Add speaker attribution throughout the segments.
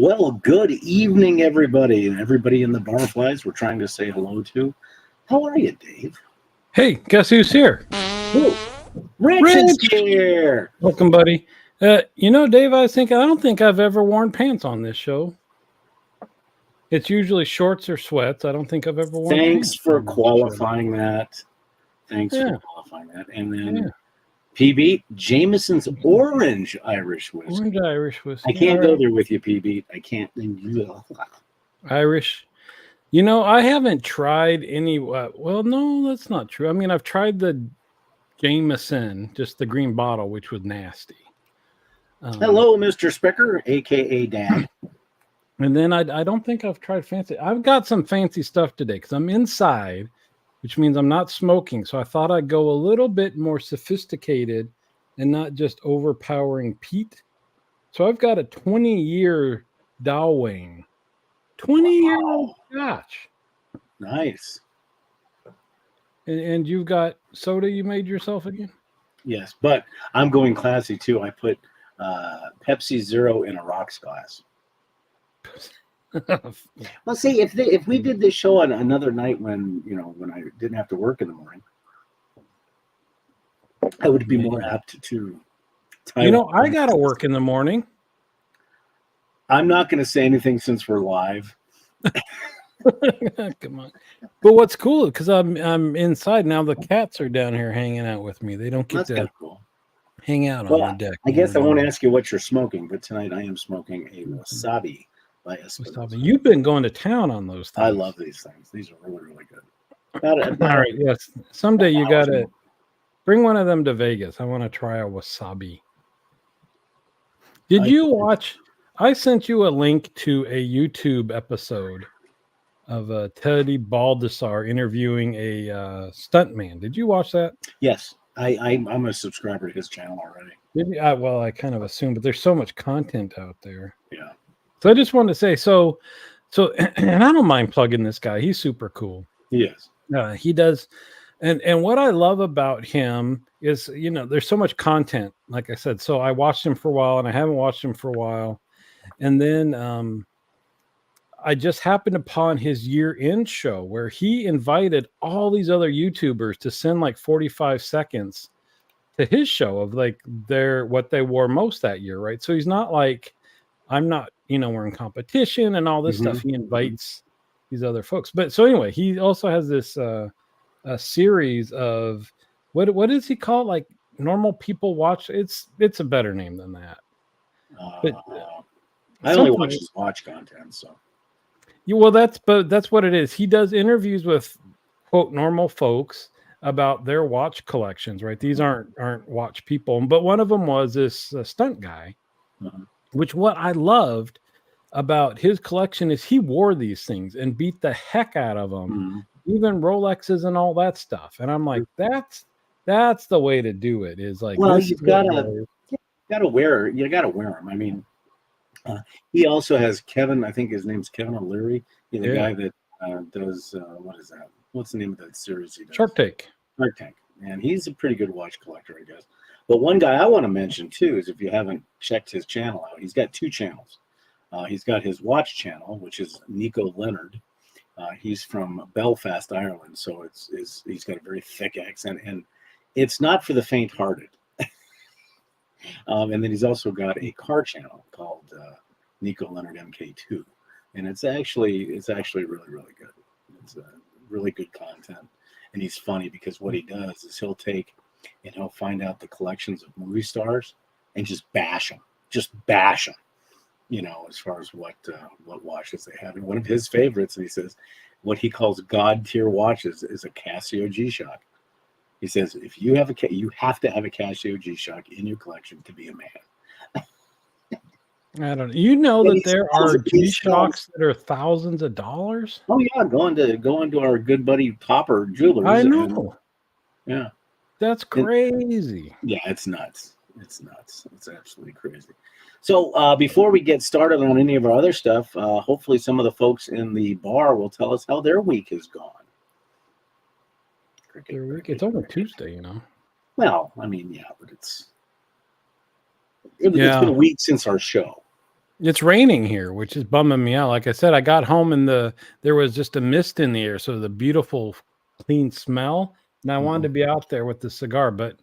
Speaker 1: Well, good evening, everybody, and everybody in the barflies we're trying to say hello to. How are you, Dave?
Speaker 2: Hey, guess who's here?
Speaker 1: Ooh, Rich is here.
Speaker 2: Welcome, buddy. Dave, I don't think I've ever worn pants on this show. It's usually shorts or sweats. I don't think I've ever worn pants.
Speaker 1: Thanks for qualifying that. And then PB, Jameson's Orange Irish Whiskey.
Speaker 2: Orange Irish Whiskey.
Speaker 1: I can't go there with you, PB. I can't.
Speaker 2: Irish. I haven't tried any. Well, no, that's not true. I mean, I've tried the Jameson, just the green bottle, which was nasty.
Speaker 1: Hello, Mr. Spicker, a.k.a. Dan.
Speaker 2: And then I don't think I've tried fancy. I've got some fancy stuff today because I'm inside, which means I'm not smoking. So I thought I'd go a little bit more sophisticated and not just overpowering peat. So I've got a 20-year Dalwayne. 20-year-old Scotch.
Speaker 1: Nice.
Speaker 2: And you've got soda you made yourself again?
Speaker 1: Yes, but I'm going classy too. I put Pepsi Zero in a rocks glass. Well, see, if we did this show on another night when I didn't have to work in the morning, I would be more apt to.
Speaker 2: I got to work in the morning.
Speaker 1: I'm not going to say anything since we're live.
Speaker 2: Come on. But what's cool is because I'm inside now. The cats are down here hanging out with me. They don't get to hang out on the deck.
Speaker 1: I guess I won't ask you what you're smoking, but tonight I am smoking a wasabi by Espinosa.
Speaker 2: You've been going to town on those things.
Speaker 1: I love these things. These are really, really good.
Speaker 2: All right, yes. Someday you got to bring one of them to Vegas. I want to try a wasabi. Did you watch? I sent you a link to a YouTube episode of Teddy Baldessar interviewing a stuntman. Did you watch that?
Speaker 1: Yes. I'm a subscriber to his channel already.
Speaker 2: Well, I kind of assumed, but there's so much content out there.
Speaker 1: Yeah.
Speaker 2: So I just wanted to say, so, and I don't mind plugging this guy. He's super cool.
Speaker 1: He is.
Speaker 2: He does. And what I love about him is, there's so much content, like I said. So I watched him for a while and I haven't watched him for a while. And then I just happened upon his year-end show where he invited all these other YouTubers to send like 45 seconds to his show of like what they wore most that year, right? So he's not like, I'm not, we're in competition and all this stuff. He invites these other folks. But so anyway, he also has this a series of what does he call it? Like normal people watch? It's a better name than that. But
Speaker 1: I only watch his watch content, so.
Speaker 2: Well, that's what it is. He does interviews with quote normal folks about their watch collections, right? These aren't watch people, but one of them was this stunt guy, which what I loved about his collection is he wore these things and beat the heck out of them, even Rolexes and all that stuff. And I'm like, that's the way to do it. Is like,
Speaker 1: well, you gotta wear them. I mean. He also has Kevin, I think his name's Kevin O'Leary, the guy that does, what is that? What's the name of that series he does?
Speaker 2: Shark Tank.
Speaker 1: And he's a pretty good watch collector, I guess. But one guy I want to mention, too, is if you haven't checked his channel out, he's got two channels. He's got his watch channel, which is Nico Leonard. He's from Belfast, Ireland, so he's got a very thick accent, and it's not for the faint-hearted. And then he's also got a car channel called Nico Leonard MK2, and it's actually really, really good. It's really good content, and he's funny because what he does is he'll find out the collections of movie stars and just bash them, as far as what watches they have. And one of his favorites, and he says, what he calls God tier watches is a Casio G-Shock. He says, if you have you have to have a Casio G-Shock in your collection to be a man.
Speaker 2: I don't know. That there are G-Shocks that are thousands of dollars.
Speaker 1: Oh yeah, going to our good buddy Topper Jewelers.
Speaker 2: I know.
Speaker 1: Yeah,
Speaker 2: that's crazy.
Speaker 1: It's nuts. It's absolutely crazy. So before we get started on any of our other stuff, hopefully some of the folks in the bar will tell us how their week has gone.
Speaker 2: It's only Tuesday,
Speaker 1: Well, I mean, yeah, but it's been a week since our show.
Speaker 2: It's raining here, which is bumming me out. Like I said, I got home and there was just a mist in the air, so the beautiful clean smell. And I wanted to be out there with the cigar, but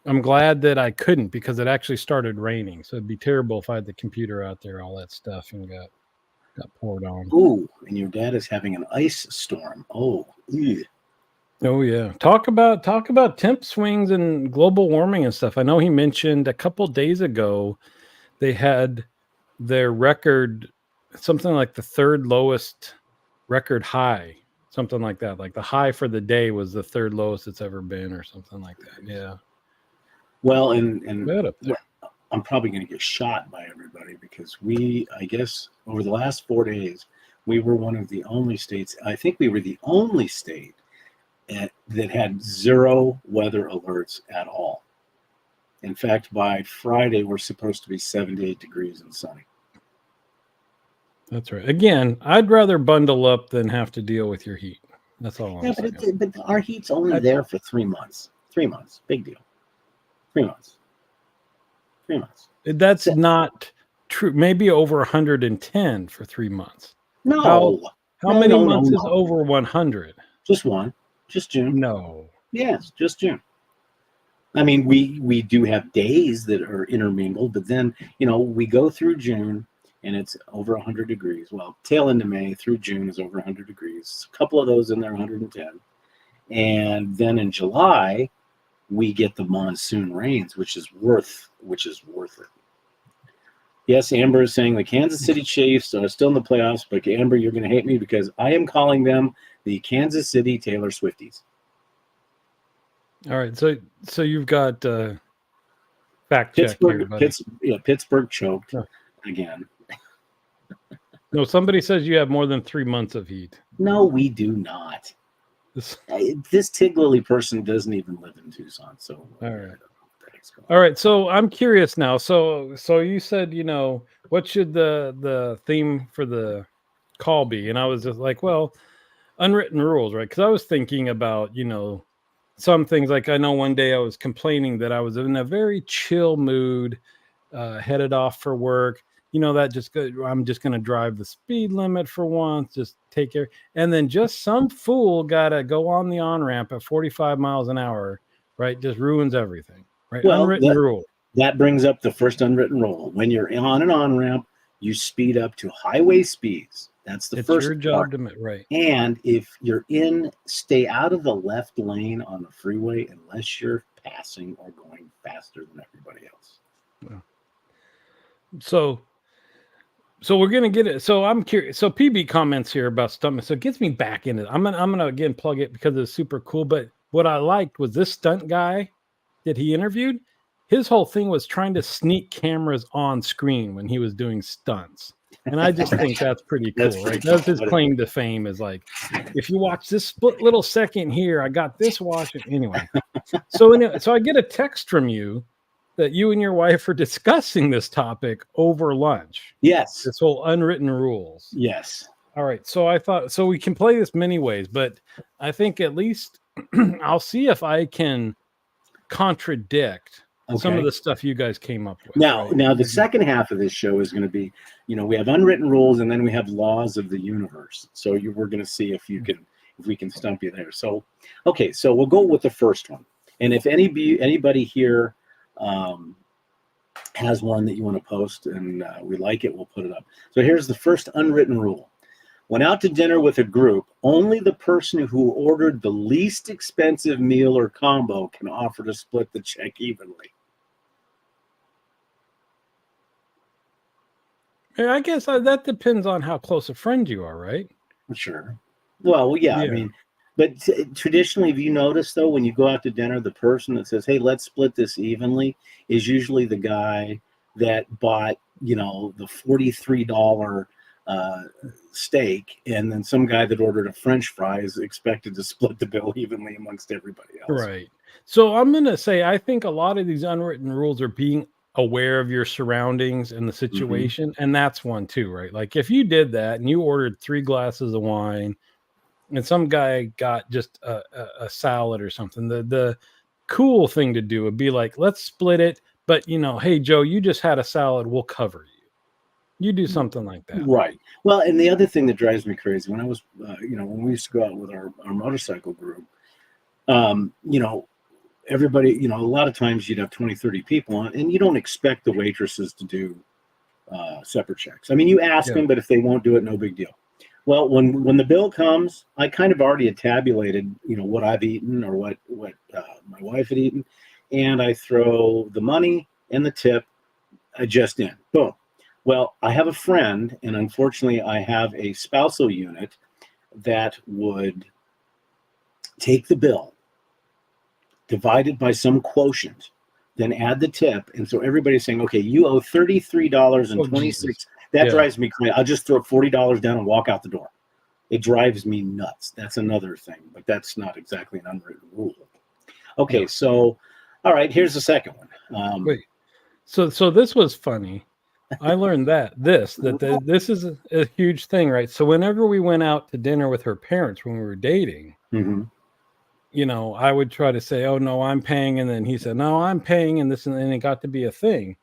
Speaker 2: I'm glad that I couldn't because it actually started raining. So it'd be terrible if I had the computer out there, all that stuff, and got poured on.
Speaker 1: Ooh, and your dad is having an ice storm. Oh, ew.
Speaker 2: Oh yeah. Talk about temp swings and global warming and stuff. I know he mentioned a couple days ago they had their record, something like the third lowest record high, something like that. Like the high for the day was the third lowest it's ever been, or something like that. Yeah.
Speaker 1: Well, and
Speaker 2: Bad up there.
Speaker 1: I'm probably going to get shot by everybody because I guess, over the last 4 days, we were one of the only states. I think we were the only state that had zero weather alerts at all. In fact, by Friday, we're supposed to be 78 degrees and sunny.
Speaker 2: That's right. Again, I'd rather bundle up than have to deal with your heat. That's all I'm
Speaker 1: Yeah,
Speaker 2: saying.
Speaker 1: but our heat's only there for 3 months. 3 months, big deal. 3 months. 3 months.
Speaker 2: That's not true. Maybe over 110 for 3 months.
Speaker 1: No.
Speaker 2: How
Speaker 1: No,
Speaker 2: many
Speaker 1: no,
Speaker 2: months
Speaker 1: no,
Speaker 2: is
Speaker 1: no.
Speaker 2: over 100?
Speaker 1: Just one. Just June.
Speaker 2: No.
Speaker 1: Yes, just June. I mean, we do have days that are intermingled, but then, we go through June and it's over 100 degrees. Well, tail end of May through June is over 100 degrees. A couple of those in there, 110. And then in July, we get the monsoon rains, which is worth it. Yes, Amber is saying the Kansas City Chiefs are still in the playoffs, but Amber, you're going to hate me because I am calling them the Kansas City Taylor Swifties.
Speaker 2: All right. So you've got fact check here, buddy.
Speaker 1: Pittsburgh choked again.
Speaker 2: No, somebody says you have more than 3 months of heat.
Speaker 1: No, we do not. This Tig Lily person doesn't even live in Tucson. So
Speaker 2: all right. All right, so I'm curious now. So you said, what should the theme for the call be? And I was just like, well, unwritten rules, right? Because I was thinking about, some things. Like I know one day I was complaining that I was in a very chill mood, headed off for work. That just good. I'm just going to drive the speed limit for once, just take care. And then just some fool got to go on the on-ramp at 45 miles an hour, right? Just ruins everything. Right.
Speaker 1: Well,
Speaker 2: unwritten rule.
Speaker 1: That brings up the first unwritten rule. When you're on an on-ramp, you speed up to highway speeds. That's the first
Speaker 2: your job to right.
Speaker 1: And if you're stay out of the left lane on the freeway unless you're passing or going faster than everybody else.
Speaker 2: Yeah. So we're gonna get it. So I'm curious. So PB comments here about stuntman. So it gets me back into it. I'm gonna again plug it because it's super cool. But what I liked was this stunt guy that he interviewed. His whole thing was trying to sneak cameras on screen when he was doing stunts. And I just think that's pretty cool, right? That's his claim to fame, is like, if you watch this split little second here, I got this watching. Anyway, so I get a text from you that you and your wife are discussing this topic over lunch.
Speaker 1: Yes.
Speaker 2: This whole unwritten rules.
Speaker 1: Yes.
Speaker 2: All right. So I thought, so we can play this many ways, but I think at least I'll see if I can contradict some of the stuff you guys came up with.
Speaker 1: Now the second half of this show is going to be, we have unwritten rules and then we have laws of the universe. So we're going to see if we can stump you there. So, okay, so we'll go with the first one. And if anybody here has one that you want to post and we like it, we'll put it up. So here's the first unwritten rule. Went out to dinner with a group, only the person who ordered the least expensive meal or combo can offer to split the check evenly.
Speaker 2: I guess that depends on how close a friend you are, right?
Speaker 1: Sure. Well, yeah. I mean, but traditionally, have you noticed, though, when you go out to dinner, the person that says, hey, let's split this evenly is usually the guy that bought, the $43 steak, and then some guy that ordered a French fry is expected to split the bill evenly amongst everybody else.
Speaker 2: Right. So I'm going to say, I think a lot of these unwritten rules are being aware of your surroundings and the situation. And that's one too, right? Like if you did that and you ordered 3 glasses of wine and some guy got just a salad or something, the cool thing to do would be like, let's split it. But hey, Joe, you just had a salad. We'll cover you. You do something like that.
Speaker 1: Right. Well, and the other thing that drives me crazy when I was, when we used to go out with our motorcycle group, you know, everybody, a lot of times you'd have 20, 30 people on, and you don't expect the waitresses to do separate checks. I mean, you ask
Speaker 2: Yeah.
Speaker 1: them, but if they won't do it, no big deal. Well, when the bill comes, I kind of already had tabulated, what I've eaten or what my wife had eaten, and I throw the money and the tip just in. Boom. Well, I have a friend, and unfortunately, I have a spousal unit that would take the bill, divide it by some quotient, then add the tip. And so everybody's saying, okay, you owe $33.26. That
Speaker 2: Yeah.
Speaker 1: drives me crazy. I'll just throw $40 down and walk out the door. It drives me nuts. That's another thing, but that's not exactly an unwritten rule. Okay,
Speaker 2: No.
Speaker 1: so, all right, here's the second one.
Speaker 2: Wait. So this was funny. I learned that this is a huge thing, right? So whenever we went out to dinner with her parents when we were dating,
Speaker 1: Mhm.
Speaker 2: I would try to say, "Oh no, I'm paying," and then he said, "No, I'm paying," and this, and then it got to be a thing.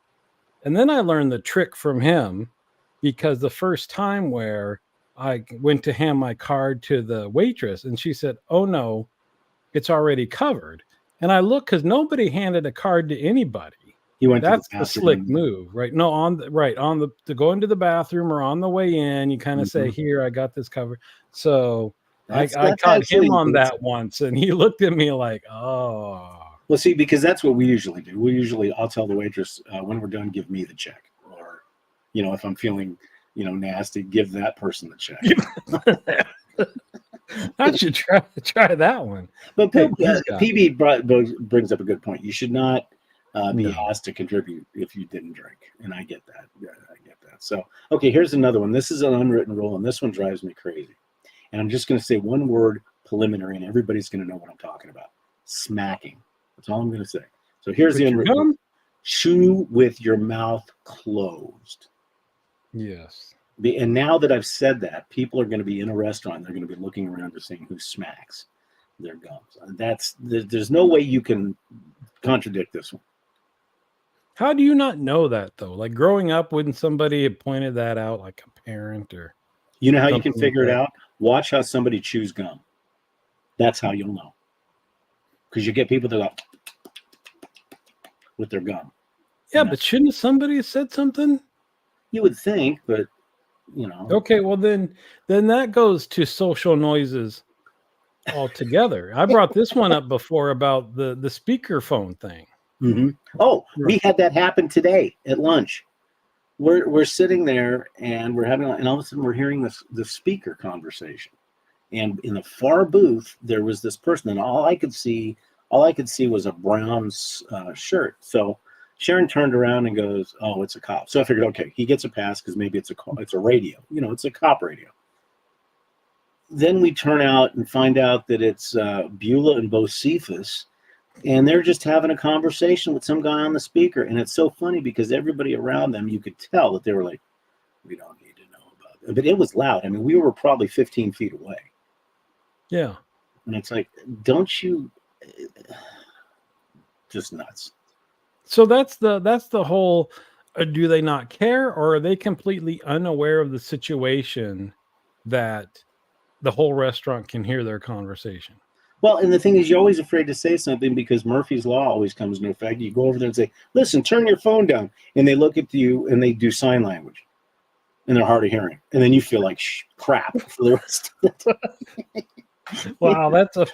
Speaker 2: And then I learned the trick from him, because the first time where I went to hand my card to the waitress, and she said, "Oh no, it's already covered," and I looked, because nobody handed a card to anybody.
Speaker 1: He went to the
Speaker 2: That's the slick
Speaker 1: bathroom.
Speaker 2: move, right? No, on the to go into the bathroom or on the way in, you kind of say,
Speaker 1: Mhm.
Speaker 2: "Here, I got this covered." So I
Speaker 1: That's
Speaker 2: caught him
Speaker 1: actually
Speaker 2: on that once, and he looked at me like, "Oh,
Speaker 1: well, see, because that's what we usually do. I'll tell the waitress when we're done, give me the check, or if I'm feeling nasty, give that person the check.
Speaker 2: I should try that one."
Speaker 1: But
Speaker 2: Hey, he's got it.
Speaker 1: PB brings up a good point. You should not be
Speaker 2: No.
Speaker 1: asked to contribute if you didn't drink, and I get that. Yeah, I get that. So, okay, here's another one. This is an unwritten rule, and this one drives me crazy. And I'm just going to say one word preliminary, and everybody's going to know what I'm talking about. Smacking. That's all I'm going to say. So here's
Speaker 2: With
Speaker 1: the
Speaker 2: your
Speaker 1: unwritten rule.
Speaker 2: gum?
Speaker 1: Chew with your mouth closed.
Speaker 2: Yes.
Speaker 1: And now that I've said that, people are going to be in a restaurant. They're going to be looking around to see who smacks their gums. There's no way you can contradict this one.
Speaker 2: How do you not know that though? Like growing up, wouldn't somebody have pointed that out, like a parent or
Speaker 1: You know how you can
Speaker 2: something like
Speaker 1: figure it
Speaker 2: that?
Speaker 1: out? Watch how somebody chews gum. That's how you'll know. Because you get people that go with their gum.
Speaker 2: Yeah, but shouldn't somebody have said something?
Speaker 1: You would think, but
Speaker 2: Okay, well then that goes to social noises altogether. I brought this one up before about the speakerphone thing.
Speaker 1: Mm-hmm. Oh,
Speaker 2: Right.
Speaker 1: we had that happen today at lunch. We're sitting there and we're having, and all of a sudden we're hearing the speaker conversation. And in the far booth, there was this person, and all I could see was a brown shirt. So Sharon turned around and goes, "Oh, it's a cop." So I figured, okay, he gets a pass because maybe it's a radio. It's a cop radio. Then we turn out and find out that it's Beulah and Bocephus, and they're just having a conversation with some guy on the speaker. And it's so funny because everybody around them, you could tell that they were like, "We don't need to know about it." But it was loud. I mean, we were probably 15 feet away.
Speaker 2: Yeah.
Speaker 1: And it's like, don't you just nuts.
Speaker 2: So that's the whole, do they not care, or are they completely unaware of the situation that the whole restaurant can hear their conversation?
Speaker 1: Well, and the thing is, you're always afraid to say something because Murphy's Law always comes into effect. You go over there and say, "Listen, turn your phone down." And they look at you and they do sign language. And they're hard of hearing. And then you feel like crap for the rest of the time.
Speaker 2: Wow, that's a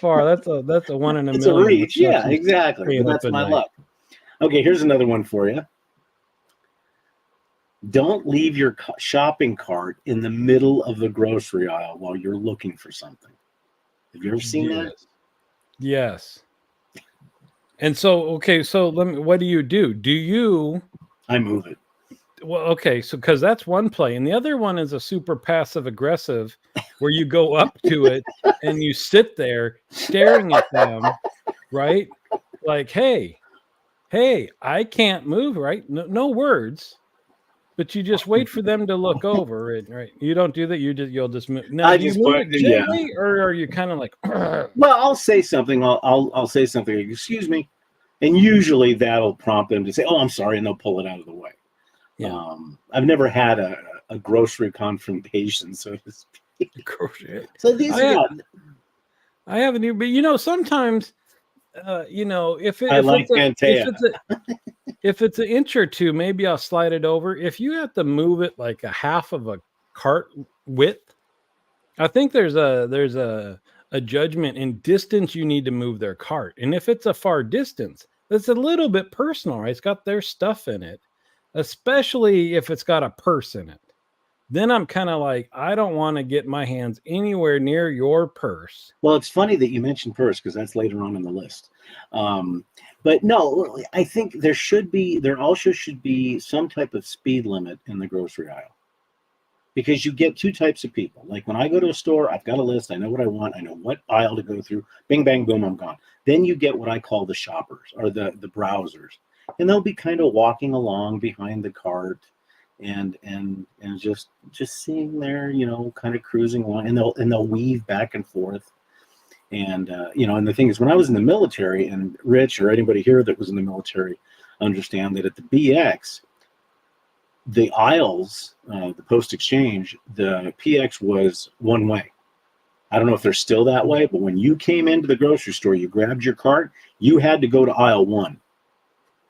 Speaker 2: 1 in a
Speaker 1: It's a
Speaker 2: million.
Speaker 1: reach. Yeah, exactly. But
Speaker 2: Staying up
Speaker 1: that's
Speaker 2: at
Speaker 1: my
Speaker 2: night.
Speaker 1: luck. Okay, here's another one for you. Don't leave your shopping cart in the middle of the grocery aisle while you're looking for something. Have you ever seen that?
Speaker 2: Yes. And so, okay, so what do you do? Do you,
Speaker 1: I move it.
Speaker 2: well, okay, so because that's one play, and the other one is a super passive aggressive where you go up to it and you sit there staring at them, right? Like, hey, I can't move, right? No words, but you just wait for them to look over it, right? You don't do that. You'll just move. Now, do you move it gently, or are you kind of like?
Speaker 1: Well, I'll say something. I'll say something. "Excuse me," and usually that'll prompt them to say, "Oh, I'm sorry," and they'll pull it out of the way.
Speaker 2: Yeah.
Speaker 1: I've never had a grocery confrontation, so to speak.
Speaker 2: Crochet.
Speaker 1: So these
Speaker 2: I,
Speaker 1: are
Speaker 2: I haven't even, but you know, sometimes, you know,
Speaker 1: I like Pantea.
Speaker 2: if it's an inch or two, maybe I'll slide it over. If you have to move it like a half of a cart width, I think there's a judgment in distance you need to move their cart. And if it's a far distance, it's a little bit personal, right? It's got their stuff in it, especially if it's got a purse in it. Then I'm kind of like, I don't want to get my hands anywhere near your purse.
Speaker 1: Well, it's funny that you mentioned purse because that's later on in the list. But no, I think there also should be some type of speed limit in the grocery aisle because you get two types of people. Like when I go to a store, I've got a list. I know what I want. I know what aisle to go through. Bing, bang, boom, I'm gone. Then you get what I call the shoppers or the browsers, and they'll be kind of walking along behind the cart and just seeing there, you know, kind of cruising along, and they'll weave back and forth. And you know, and the thing is, when I was in the military, and Rich or anybody here that was in the military understand that at the BX, the aisles, the post exchange, the PX was one way. I don't know if they're still that way, but when you came into the grocery store, you grabbed your cart, you had to go to aisle 1.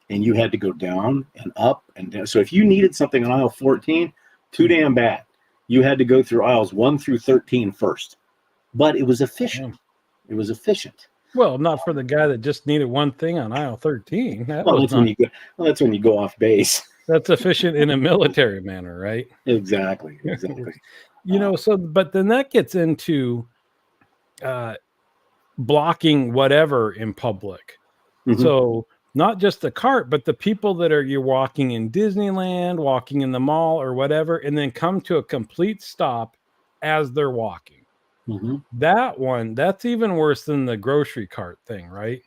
Speaker 1: And you had to go down and up and down. So if you needed something on aisle 14, too damn bad. You had to go through aisles 1 through 13 first. But it was efficient. It was efficient.
Speaker 2: Well, not for the guy that just needed one thing on aisle 13.
Speaker 1: That's when you go off base.
Speaker 2: That's efficient in a military manner, right?
Speaker 1: Exactly.
Speaker 2: You know, so but then that gets into blocking whatever in public.
Speaker 1: Mm-hmm.
Speaker 2: So not just the cart, but the people that you're walking in Disneyland, walking in the mall or whatever, and then come to a complete stop as they're walking.
Speaker 1: Mm-hmm.
Speaker 2: That's even worse than the grocery cart thing, right?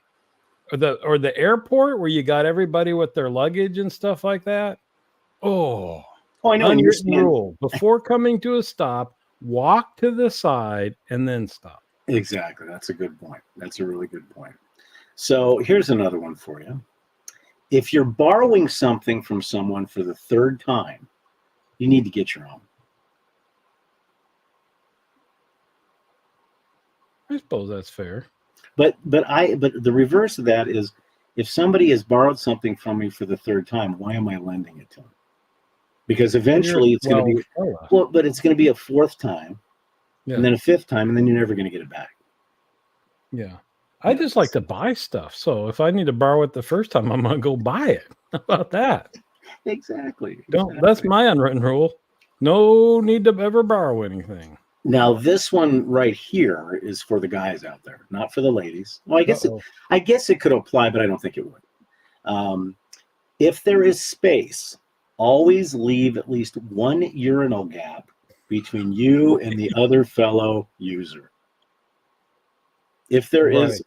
Speaker 2: Or the airport where you got everybody with their luggage and stuff like that. Oh,
Speaker 1: I know.
Speaker 2: Unwritten rule: before coming to a stop, walk to the side and then stop.
Speaker 1: Exactly. That's a good point. That's a really good point. So here's another one for you. If you're borrowing something from someone for the third time, you need to get your own.
Speaker 2: I suppose that's fair.
Speaker 1: But the reverse of that is, if somebody has borrowed something from me for the third time, why am I lending it to them? Because eventually it's going to be but it's going to be a fourth time, and then a fifth time, and then you're never going to get it back.
Speaker 2: Yeah. I just like to buy stuff. So if I need to borrow it the first time, I'm going to go buy it. How about that?
Speaker 1: Exactly.
Speaker 2: That's my unwritten rule. No need to ever borrow anything.
Speaker 1: Now, this one right here is for the guys out there, not for the ladies. Well, I guess it could apply, but I don't think it would. If there is space, always leave at least one urinal gap between you and the other fellow user. If there is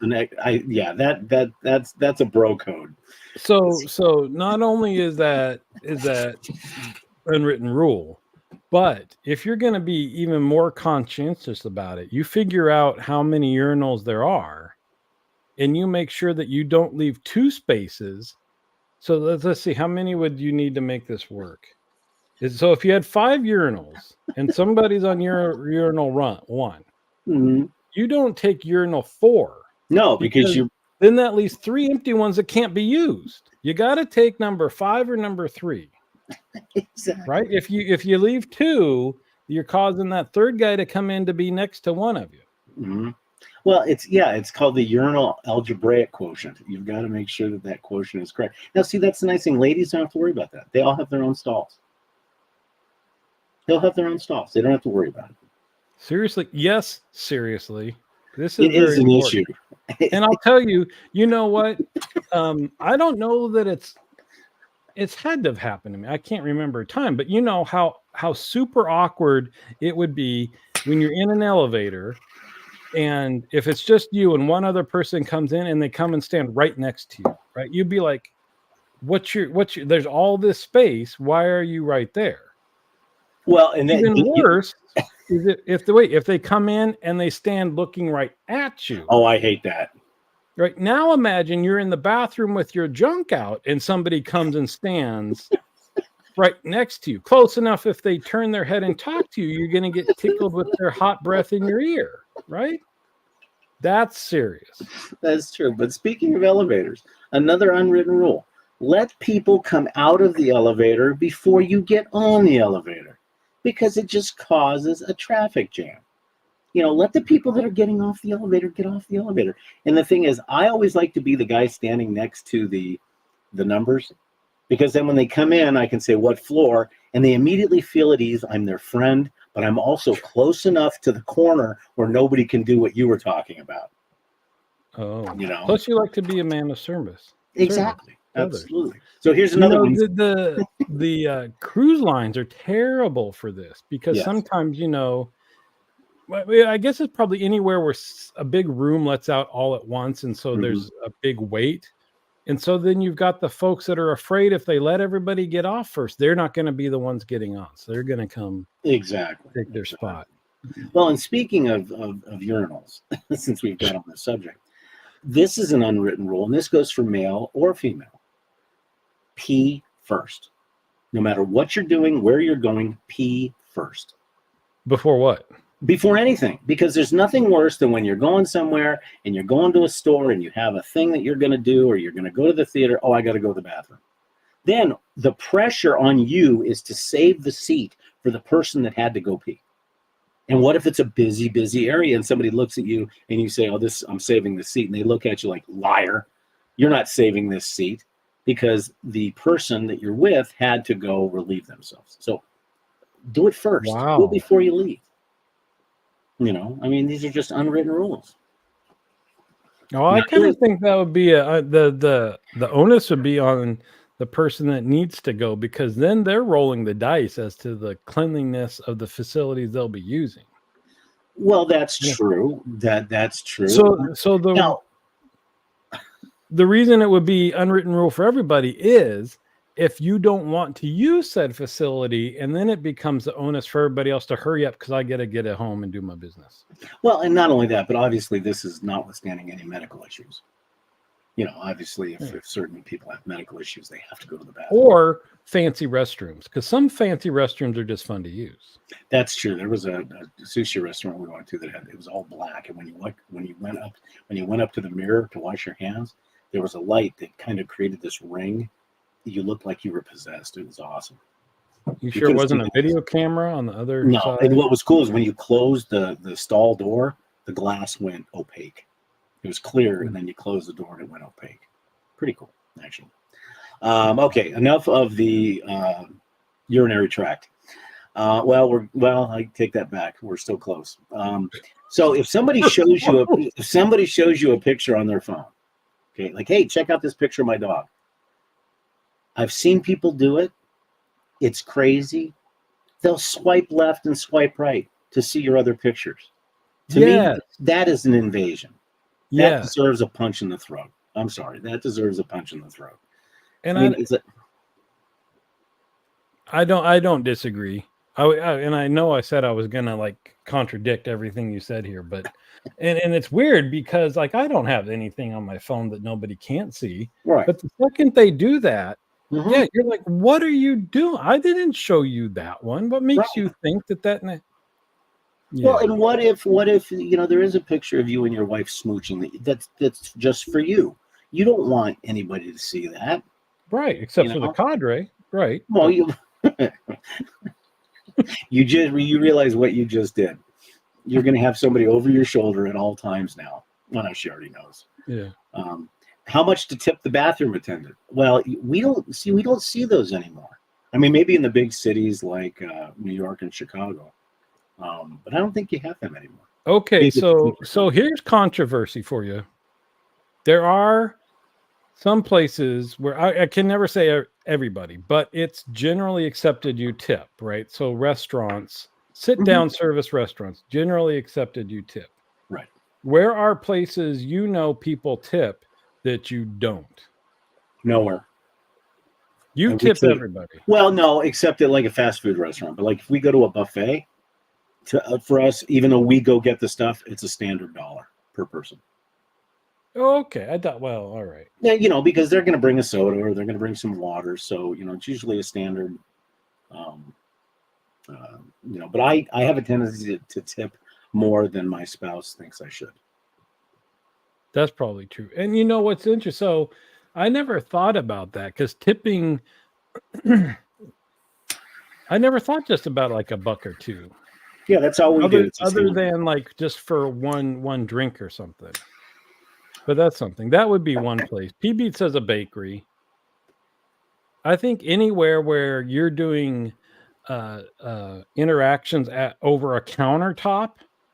Speaker 1: that's a bro code.
Speaker 2: So not only is that unwritten rule, but if you're going to be even more conscientious about it, you figure out how many urinals there are, and you make sure that you don't leave 2 spaces. So let's see, how many would you need to make this work? So if you had 5 urinals and somebody's on urinal 1,
Speaker 1: mm-hmm.
Speaker 2: You don't take urinal 4.
Speaker 1: No, because
Speaker 2: then that leaves 3 empty ones that can't be used. You got to take number 5 or number 3.
Speaker 1: Exactly.
Speaker 2: Right? If you leave 2, you're causing that third guy to come in to be next to one of you.
Speaker 1: Mm-hmm. Well, it's called the urinal algebraic quotient. You've got to make sure that quotient is correct. Now, see, that's the nice thing. Ladies don't have to worry about that. They all have their own stalls. They'll have their own stalls. They don't have to worry about it. Seriously?
Speaker 2: Yes, seriously. This is
Speaker 1: an issue.
Speaker 2: And I'll tell you, you know what? I don't know that it's had to have happened to me. I can't remember a time, but you know how super awkward it would be when you're in an elevator, and if it's just you and one other person comes in and they come and stand right next to you, right? You'd be like, what's your there's all this space. Why are you right there?
Speaker 1: Well, and then
Speaker 2: even worse is it if they come in and they stand looking right at you.
Speaker 1: Oh, I hate that.
Speaker 2: Right now, imagine you're in the bathroom with your junk out and somebody comes and stands right next to you, close enough. If they turn their head and talk to you, you're going to get tickled with their hot breath in your ear, right? That's serious.
Speaker 1: That's true. But speaking of elevators, another unwritten rule: let people come out of the elevator before you get on the elevator, because it just causes a traffic jam. Let the people that are getting off the elevator get off the elevator. And the thing is, I always like to be the guy standing next to the numbers, because then when they come in, I can say what floor, and they immediately feel at ease. I'm their friend, but I'm also close enough to the corner where nobody can do what you were talking about.
Speaker 2: Oh, plus you like to be a man of service.
Speaker 1: Exactly. Absolutely. So here's another one.
Speaker 2: The cruise lines are terrible for this, because sometimes, I guess it's probably anywhere where a big room lets out all at once, and so there's a big wait. And so then you've got the folks that are afraid if they let everybody get off first, they're not going to be the ones getting on. So they're going to come take their spot.
Speaker 1: Well, and speaking of urinals, since we've got on the subject, this is an unwritten rule, and this goes for male or female. Pee first. No matter what you're doing, where you're going, pee first.
Speaker 2: Before what?
Speaker 1: Before anything, because there's nothing worse than when you're going somewhere and you're going to a store and you have a thing that you're going to do, or you're going to go to the theater. Oh, I got to go to the bathroom. Then the pressure on you is to save the seat for the person that had to go pee. And what if it's a busy area and somebody looks at you and you say, oh, I'm saving the seat. And they look at you like, liar, you're not saving this seat, because the person that you're with had to go relieve themselves. So do it first.
Speaker 2: Wow.
Speaker 1: Do it before you leave. These are just unwritten rules.
Speaker 2: Oh, I kind of think that would be the onus would be on the person that needs to go, because then they're rolling the dice as to the cleanliness of the facilities they'll be using.
Speaker 1: Well, that's true. That's true.
Speaker 2: So the reason it would be unwritten rule for everybody is if you don't want to use said facility, and then it becomes the onus for everybody else to hurry up because I got to get at home and do my business.
Speaker 1: Well, and not only that, but obviously this is notwithstanding any medical issues. Obviously if certain people have medical issues, they have to go to the bathroom. Or
Speaker 2: fancy restrooms, because some fancy restrooms are just fun to use.
Speaker 1: That's true. There was a sushi restaurant we went to that it was all black, and when you went up to the mirror to wash your hands, there was a light that kind of created this ring. You looked like you were possessed. It was awesome.
Speaker 2: You sure it wasn't a video camera on the other side?
Speaker 1: No, and what was cool is when you closed the stall door, the glass went opaque. It was clear, and then you closed the door and it went opaque. Pretty cool, actually. Okay, enough of the urinary tract. I take that back. We're still close. So if somebody shows you a picture on their phone, okay, like, hey, check out this picture of my dog. I've seen people do it. It's crazy. They'll swipe left and swipe right to see your other pictures. To me, that is an invasion. That deserves a punch in the throat. I'm sorry. That deserves a punch in the throat.
Speaker 2: And I don't disagree. And I know I said I was gonna contradict everything you said here, but and it's weird because I don't have anything on my phone that nobody can't see.
Speaker 1: Right.
Speaker 2: But the second they do that, you're like, what are you doing? I didn't show you that one. What makes you think that? Yeah.
Speaker 1: Well, and what if there is a picture of you and your wife smooching that's just for you? You don't want anybody to see that,
Speaker 2: right? Except for the cadre, right?
Speaker 1: Well, you realize what you just did. You're going to have somebody over your shoulder at all times now. Well, no, she already knows.
Speaker 2: Yeah.
Speaker 1: How much to tip the bathroom attendant? Well, we don't see those anymore. I mean, maybe in the big cities like New York and Chicago. But I don't think you have them anymore.
Speaker 2: Okay, so here's controversy for you. There are some places where I can never say everybody, but it's generally accepted you tip, right? So restaurants, sit-down service restaurants, generally accepted you tip.
Speaker 1: Right.
Speaker 2: Where are places people tip that you don't?
Speaker 1: Nowhere.
Speaker 2: You tip everybody.
Speaker 1: Well, no, except at a fast food restaurant. But if we go to a buffet, for us, even though we go get the stuff, it's a standard $1 per person.
Speaker 2: Okay, I thought. Well, all right.
Speaker 1: Yeah, because they're going to bring a soda or they're going to bring some water, so it's usually a standard Um, but I have a tendency to tip more than my spouse thinks I should.
Speaker 2: That's probably true. And you know what's interesting? So I never thought about that because tipping, I never thought just about like a buck or two.
Speaker 1: Yeah, that's all we do.
Speaker 2: Other
Speaker 1: It's a
Speaker 2: other
Speaker 1: standard.
Speaker 2: than like just for one drink or something. But that's something. That would be one place. P Beats has a bakery. I think anywhere where you're doing interactions at over a countertop,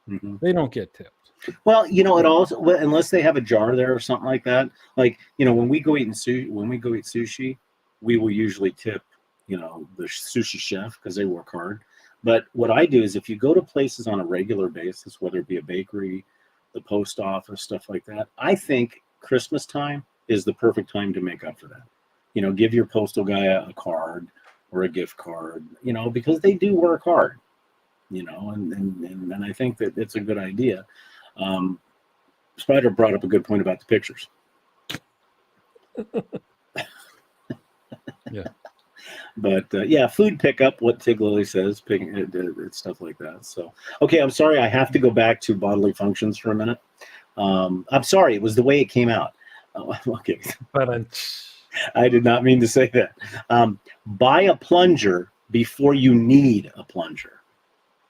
Speaker 1: Hmm.
Speaker 2: they don't get tipped.
Speaker 1: Well, it also unless they have a jar there or something like that. Like when we go when we go eat sushi, we will usually tip the sushi chef because they work hard. But what I do is if you go to places on a regular basis, whether it be a bakery, the post office, stuff like that, I think Christmas time is the perfect time to make up for that. Give your postal guy a card or a gift card, because they do work hard, and I think that it's a good idea. Um, Spider brought up a good point about the pictures.
Speaker 2: Yeah.
Speaker 1: But yeah, food pickup, what Tig Lily says, picking it's stuff like that. So, okay, I'm sorry, I have to go back to bodily functions for a minute. I'm sorry, it was the way it came out. Okay,
Speaker 2: But
Speaker 1: I did not mean to say that. Buy a plunger before you need a plunger.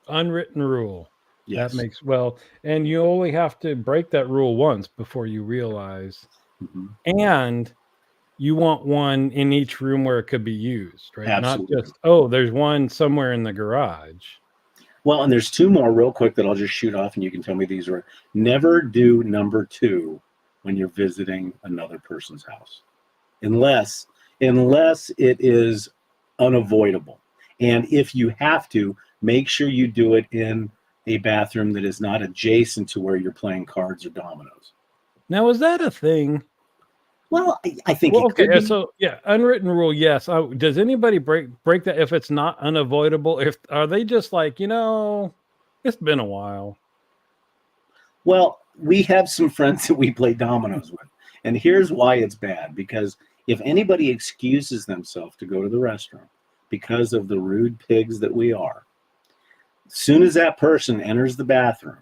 Speaker 2: unwritten rule. That
Speaker 1: Yes.
Speaker 2: makes well, and you only have to break that rule once before you realize.
Speaker 1: Hmm.
Speaker 2: And you want one in each room where it could be used, right? Not
Speaker 1: Absolutely.
Speaker 2: just, oh, there's one somewhere in the garage.
Speaker 1: Well, and there's two more real quick that I'll just shoot off, and you can tell me these are. Never do number two when you're visiting another person's house, unless it is unavoidable. And if you have to, make sure you do it in a bathroom that is not adjacent to where you're playing cards or dominoes.
Speaker 2: Now, is that a thing?
Speaker 1: Well, I think
Speaker 2: Well,
Speaker 1: it could
Speaker 2: okay,
Speaker 1: be.
Speaker 2: so yeah, unwritten rule, yes. Does anybody break that if it's not unavoidable? If are they just like, it's been a while.
Speaker 1: Well, we have some friends that we play dominoes with. And here's why it's bad because if anybody excuses themselves to go to the restroom because of the rude pigs that we are, as soon as that person enters the bathroom,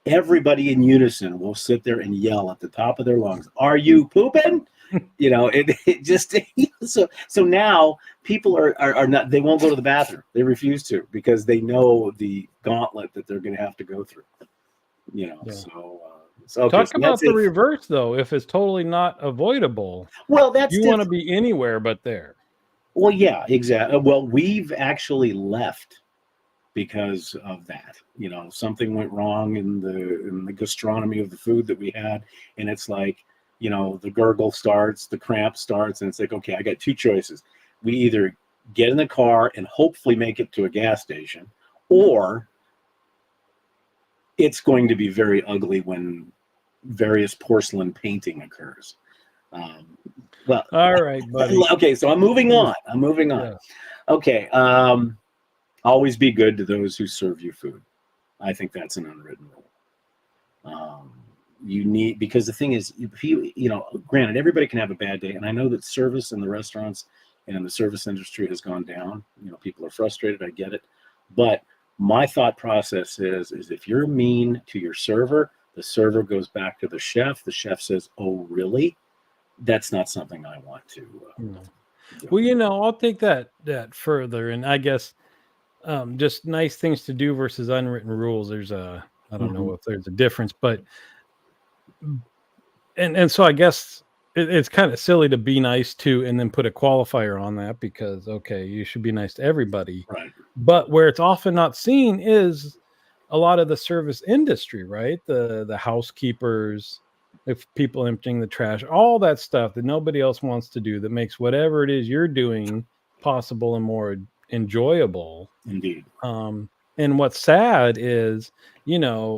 Speaker 1: everybody in unison will sit there and yell at the top of their lungs, "Are you pooping?" It just so now people are not, they won't go to the bathroom. They refuse to because they know the gauntlet that they're going to have to go through.
Speaker 2: Yeah.
Speaker 1: So okay,
Speaker 2: Talk
Speaker 1: so that's
Speaker 2: about the
Speaker 1: it.
Speaker 2: reverse though. If it's totally not avoidable,
Speaker 1: Well, that's
Speaker 2: you want to
Speaker 1: different.
Speaker 2: be anywhere but there.
Speaker 1: Well, yeah, exactly. Well, we've actually left because of that. Something went wrong in the gastronomy of the food that we had, and it's like, the gurgle starts, the cramp starts, and it's like, okay, I got two choices. We either get in the car and hopefully make it to a gas station, or it's going to be very ugly when various porcelain painting occurs. Um, well,
Speaker 2: All right, buddy.
Speaker 1: okay, so I'm moving on.
Speaker 2: Yeah.
Speaker 1: Okay, always be good to those who serve you food. I think that's an unwritten rule. You need, because the thing is, granted, everybody can have a bad day, and I know that service in the restaurants and the service industry has gone down. People are frustrated. I get it, but my thought process is if you're mean to your server, the server goes back to the chef. The chef says, "Oh, really?" That's not something I want to
Speaker 2: No.
Speaker 1: do.
Speaker 2: Well, I'll take that further, and I guess just nice things to do versus unwritten rules. There's I don't know
Speaker 1: Mhm.
Speaker 2: if there's a difference, but and so I guess it's kind of silly to be nice to and then put a qualifier on that because okay, you should be nice to everybody.
Speaker 1: Right.
Speaker 2: But where it's often not seen is a lot of the service industry, right? The housekeepers, if people emptying the trash, all that stuff that nobody else wants to do that makes whatever it is you're doing possible and more enjoyable.
Speaker 1: Indeed.
Speaker 2: And what's sad is,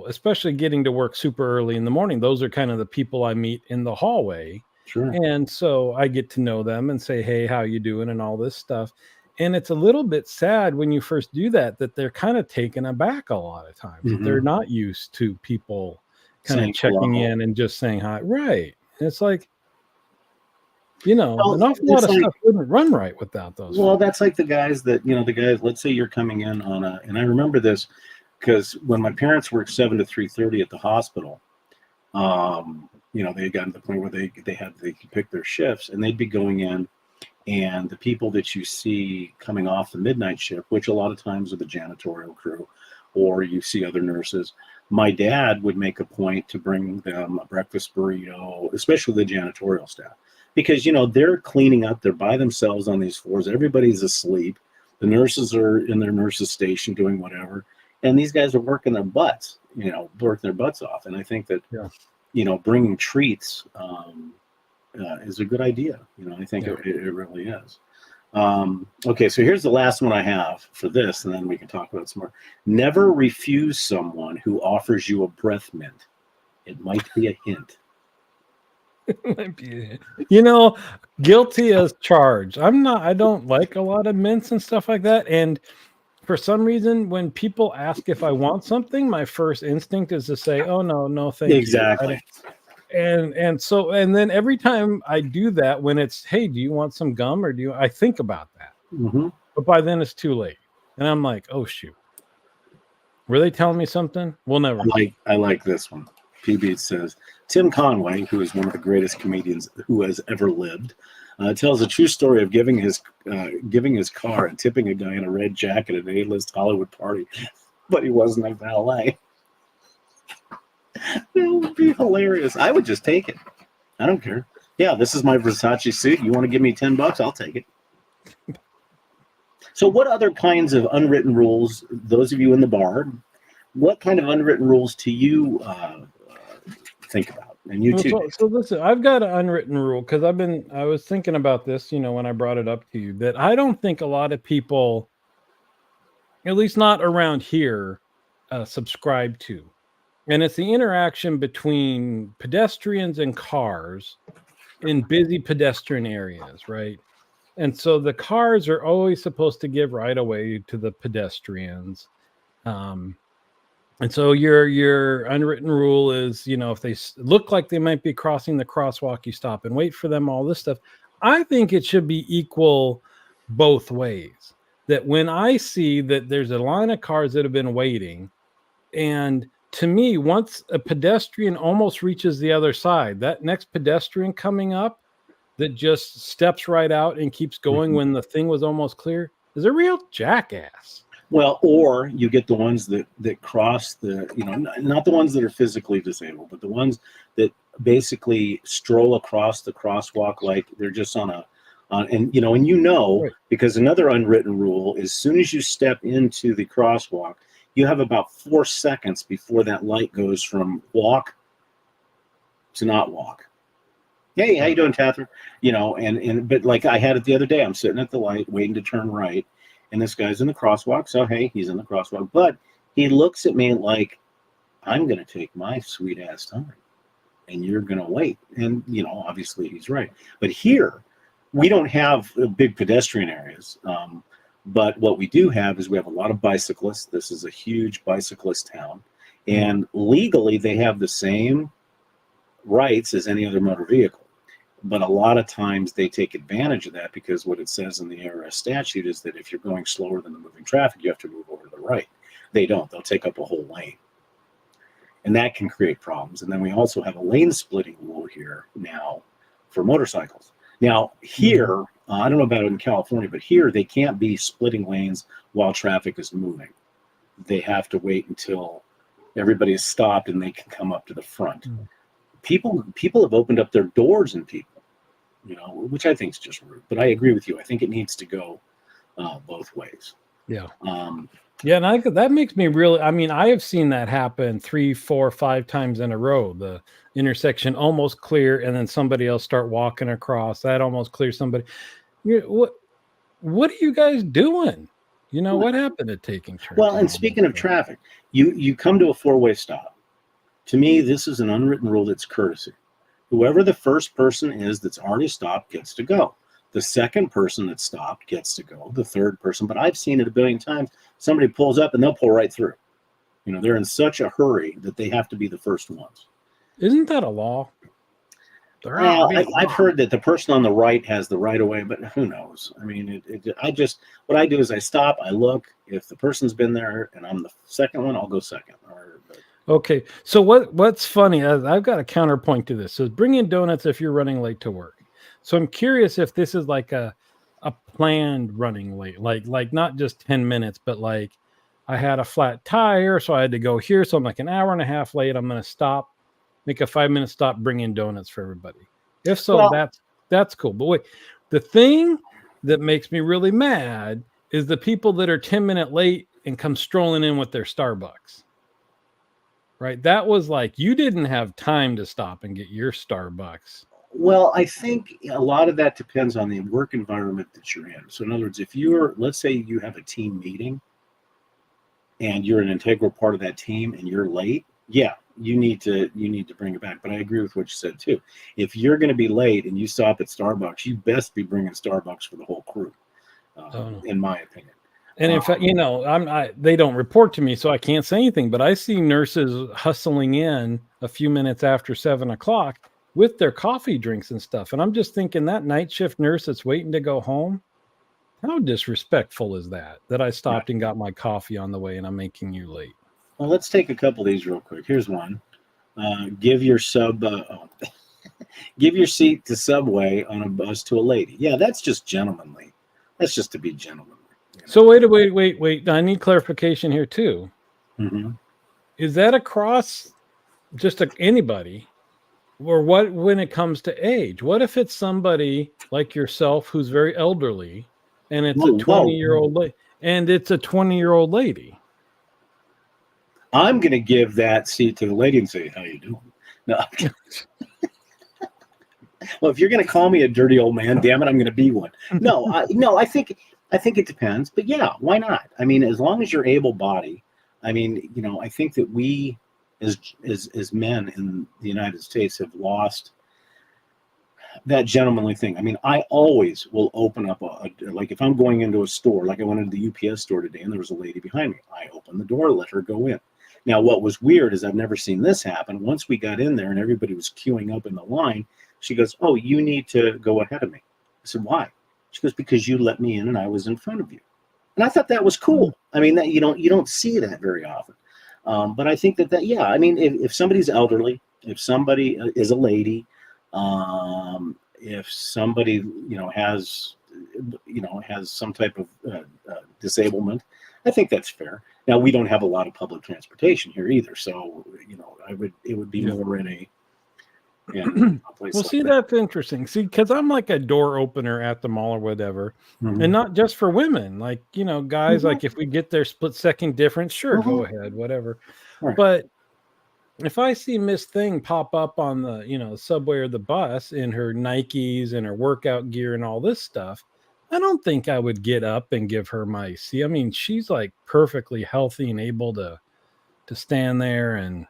Speaker 2: especially getting to work super early in the morning, those are kind of the people I meet in the hallway.
Speaker 1: Sure.
Speaker 2: And so I get to know them and say, hey, how you doing? And all this stuff. And it's a little bit sad when you first do that they're kind of taken aback a lot of times, that they're
Speaker 1: Hmm.
Speaker 2: not used to people kind of
Speaker 1: Saying
Speaker 2: checking
Speaker 1: hello.
Speaker 2: in and just saying hi. Right. And it's like, You know,
Speaker 1: Well,
Speaker 2: an awful lot
Speaker 1: it's
Speaker 2: of
Speaker 1: like,
Speaker 2: stuff wouldn't run right without those.
Speaker 1: well, that's like the guys that, let's say you're coming in on and I remember this because when my parents worked 7 to 3:30 at the hospital, they got to the point where they could pick their shifts and they'd be going in, and the people that you see coming off the midnight shift, which a lot of times are the janitorial crew, or you see other nurses. My dad would make a point to bring them a breakfast burrito, especially the janitorial staff, because they're cleaning up. They're by themselves on these floors. Everybody's asleep. The nurses are in their nurses station doing whatever, and these guys are working their butts, working their butts off. And I think that
Speaker 2: Yeah.
Speaker 1: bringing treats is a good idea. I think
Speaker 2: Yeah.
Speaker 1: it really is. Okay, so here's the last one I have for this, and then we can talk about some more. Never refuse someone who offers you a breath mint. It might be a hint.
Speaker 2: Might be, you know, guilty as charged. I don't like a lot of mints and stuff like that. And for some reason, when people ask if I want something, my first instinct is to say, "Oh no, thank you."
Speaker 1: Exactly.
Speaker 2: And then every time I do that, when it's, "Hey, do you want some gum?" or I think about that.
Speaker 1: Mm-hmm.
Speaker 2: But by then it's too late. And I'm like, "Oh shoot. Were they telling me something?" We'll never know.
Speaker 1: I like this one. PB says, Tim Conway, who is one of the greatest comedians who has ever lived, tells a true story of giving his car and tipping a guy in a red jacket at an A-list Hollywood party, but he wasn't a valet. That would be hilarious. I would just take it. I don't care. Yeah, this is my Versace suit. You want to give me $10? I'll take it. So what other kinds of unwritten rules, those of you in the bar, what kind of unwritten rules do you think about? And you too.
Speaker 2: So listen, I've got an unwritten rule because I was thinking about this, when I brought it up to you, that I don't think a lot of people, at least not around here, subscribe to. And it's the interaction between pedestrians and cars in busy pedestrian areas, right? And so the cars are always supposed to give right away to the pedestrians. And so your unwritten rule is, if they look like they might be crossing the crosswalk, you stop and wait for them, all this stuff. I think it should be equal both ways. That when I see that there's a line of cars that have been waiting, and to me, once a pedestrian almost reaches the other side, that next pedestrian coming up that just steps right out and keeps going when the thing was almost clear is a real jackass.
Speaker 1: Well, or you get the ones that cross the, not the ones that are physically disabled, but the ones that basically stroll across the crosswalk like they're just right. Because another unwritten rule is as soon as you step into the crosswalk, you have about 4 seconds before that light goes from walk to not walk. Hey, how you doing, Catherine? But like I had it the other day, I'm sitting at the light waiting to turn right, and this guy's in the crosswalk. So hey, he's in the crosswalk, but he looks at me like I'm going to take my sweet ass time, and you're going to wait. And obviously he's right. But here, we don't have big pedestrian areas. But what we do have is we have a lot of bicyclists. This is a huge bicyclist town, and legally they have the same rights as any other motor vehicle. But a lot of times they take advantage of that because what it says in the ARS statute is that if you're going slower than the moving traffic, you have to move over to the right. They don't. They'll take up a whole lane. And that can create problems. And then we also have a lane splitting rule here now for motorcycles. Now, here, I don't know about it in California, but here they can't be splitting lanes while traffic is moving. They have to wait until everybody is stopped and they can come up to the front. People have opened up their doors and people, which I think is just rude. But I agree with you. I think it needs to go both ways.
Speaker 2: Yeah. Yeah, and that makes me really. I have seen that happen 3, 4, 5 times in a row. The intersection almost clear, and then somebody else start walking across. That almost clears somebody. What are you guys doing? What happened to taking turns?
Speaker 1: Well, and speaking of traffic, you come to a 4-way stop. To me, this is an unwritten rule that's courtesy. Whoever the first person is that's already stopped gets to go. The second person that stopped gets to go. The third person, but I've seen it a billion times. Somebody pulls up and they'll pull right through. They're in such a hurry that they have to be the first ones.
Speaker 2: Isn't that a law? They're out
Speaker 1: Well,
Speaker 2: being
Speaker 1: I've heard that the person on the right has the right of way, but who knows? I mean, what I do is I stop, I look. If the person's been there and I'm the second one, I'll go second.
Speaker 2: okay. So what's funny? I've got a counterpoint to this. So bring in donuts if you're running late to work. So I'm curious if this is like a planned running late, like not just 10 minutes, but like I had a flat tire, so I had to go here. So I'm like an hour and a half late. I'm gonna stop, make a 5-minute stop, bring in donuts for everybody. If so,
Speaker 1: Well,
Speaker 2: that's cool. But wait, the thing that makes me really mad is the people that are 10-minute late and come strolling in with their Starbucks. Right? That was like you didn't have time to stop and get your Starbucks.
Speaker 1: well, I think a lot of that depends on the work environment that you're in. So, in other words, if let's say you have a team meeting and you're an integral part of that team and you're late, yeah, you need to bring it back. But I agree with what you said too. If you're going to be late and you stop at Starbucks, you best be bringing Starbucks for the whole crew,
Speaker 2: Oh, no.
Speaker 1: in my opinion.
Speaker 2: And in fact, they don't report to me, so I can't say anything. But I see nurses hustling in a few minutes after 7 o'clock with their coffee drinks and stuff. And I'm just thinking that night shift nurse that's waiting to go home, how disrespectful is that? That I stopped and got my coffee on the way and I'm making you late.
Speaker 1: Well, let's take a couple of these real quick. Here's one. Give your give your seat to Subway on a bus to a lady. Yeah, that's just gentlemanly. That's just to be gentlemanly.
Speaker 2: So wait. I need clarification here too.
Speaker 1: Mm-hmm.
Speaker 2: Is that across just anybody? Or what when it comes to age? What if it's somebody like yourself who's very elderly and it's a 20-year-old lady and it's a 20-year-old lady?
Speaker 1: I'm going to give that seat to the lady and say, "How you doing?" No. Well, if you're going to call me a dirty old man, damn it, I'm going to be one. No, I think it depends, but yeah, why not? I mean, as long as you're able-bodied, I mean, I think that we, as men in the United States, have lost that gentlemanly thing. I mean, I always will open up like if I'm going into a store, like I went into the UPS store today, and there was a lady behind me. I opened the door, let her go in. Now, what was weird is I've never seen this happen. Once we got in there and everybody was queuing up in the line, she goes, "Oh, you need to go ahead of me." I said, "Why?" She goes, "Because you let me in and I was in front of you." And I thought that was cool. I mean, that you don't see that very often. But I think that yeah, I mean, if somebody's elderly, if somebody is a lady, if somebody has some type of disablement, I think that's fair. Now, we don't have a lot of public transportation here either, so it would be more in a place.
Speaker 2: Well,
Speaker 1: like
Speaker 2: see, that's interesting. See, because I'm like a door opener at the mall or whatever, and not just for women. Like guys, like if we get their split second difference, sure, go ahead, whatever.
Speaker 1: Right.
Speaker 2: But if I see Miss Thing pop up on the subway or the bus in her Nikes and her workout gear and all this stuff, I don't think I would get up and give her my seat. I mean, she's like perfectly healthy and able to stand there and.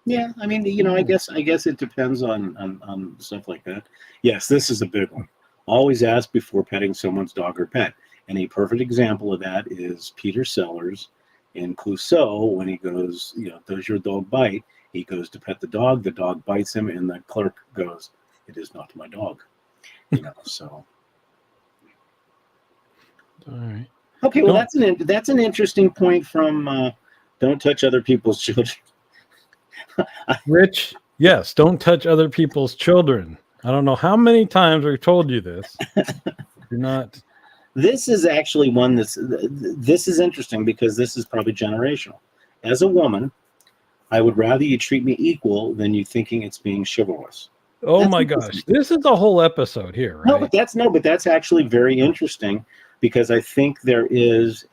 Speaker 1: Yeah, I mean, I guess it depends on stuff like that. Yes, this is a big one. Always ask before petting someone's dog or pet. And a perfect example of that is Peter Sellers in Clouseau when he goes, "Does your dog bite?" He goes to pet the dog bites him, and the clerk goes, "It is not my dog." So.
Speaker 2: All right.
Speaker 1: Okay, well, that's an interesting point from don't touch other people's children.
Speaker 2: Rich, yes, don't touch other people's children. I don't know how many times we've told you this. You're not.
Speaker 1: This is actually one this is interesting because this is probably generational. As a woman, I would rather you treat me equal than you thinking it's being chivalrous.
Speaker 2: Oh my gosh, this is a whole episode here, right?
Speaker 1: But that's actually very interesting because I think there's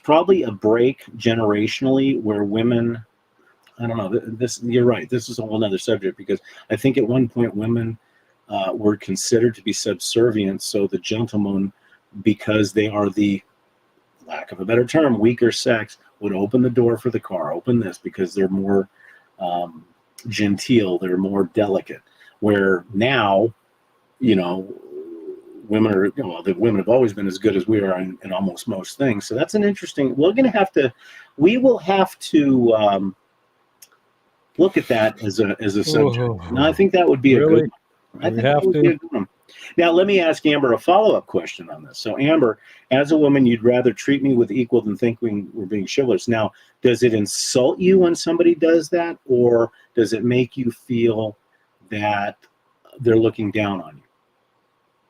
Speaker 1: probably a break generationally where women, I don't know, you're right, this is a whole other subject because I think at one point women were considered to be subservient, so the gentleman, because they are the, lack of a better term, weaker sex, would open the door for the car, open this, because they're more genteel, they're more delicate. Where now, women are, the women have always been as good as we are in almost most things. So that's an interesting. We will have to look at that as a subject.
Speaker 2: Oh,
Speaker 1: Now, I think that would be a
Speaker 2: really?
Speaker 1: good one. I
Speaker 2: Do we
Speaker 1: think that
Speaker 2: have
Speaker 1: would be a
Speaker 2: to?
Speaker 1: good one. Now, let me ask Amber a follow-up question on this. So, Amber, as a woman, you'd rather treat me with equal than think we're being chivalrous. Now, does it insult you when somebody does that, or does it make you feel that they're looking down on you?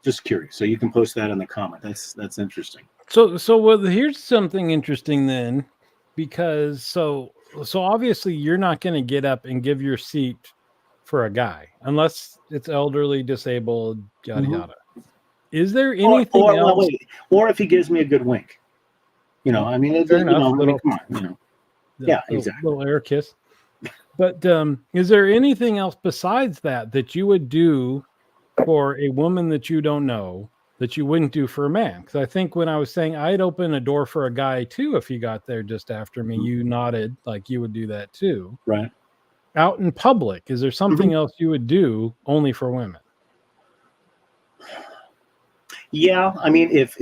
Speaker 1: Just curious. So you can post that in the comment. That's interesting.
Speaker 2: So well, here's something interesting then, because so obviously you're not going to get up and give your seat for a guy unless it's elderly, disabled, yada
Speaker 1: Mhm.
Speaker 2: yada. Is there
Speaker 1: Or,
Speaker 2: anything
Speaker 1: well,
Speaker 2: else?
Speaker 1: wait. Or if he gives me a good wink,
Speaker 2: Oh,
Speaker 1: I mean,
Speaker 2: fair enough.
Speaker 1: I mean, come on. Yeah, exactly.
Speaker 2: Little air kiss. But is there anything else besides that you would do for a woman that you don't know that you wouldn't do for a man? Because I think when I was saying I'd open a door for a guy too if he got there just after me,
Speaker 1: Mhm.
Speaker 2: you nodded like you would do that too.
Speaker 1: Right.
Speaker 2: Out in public, is there
Speaker 1: Mhm.
Speaker 2: something else you would do only for women?
Speaker 1: Yeah, I mean, if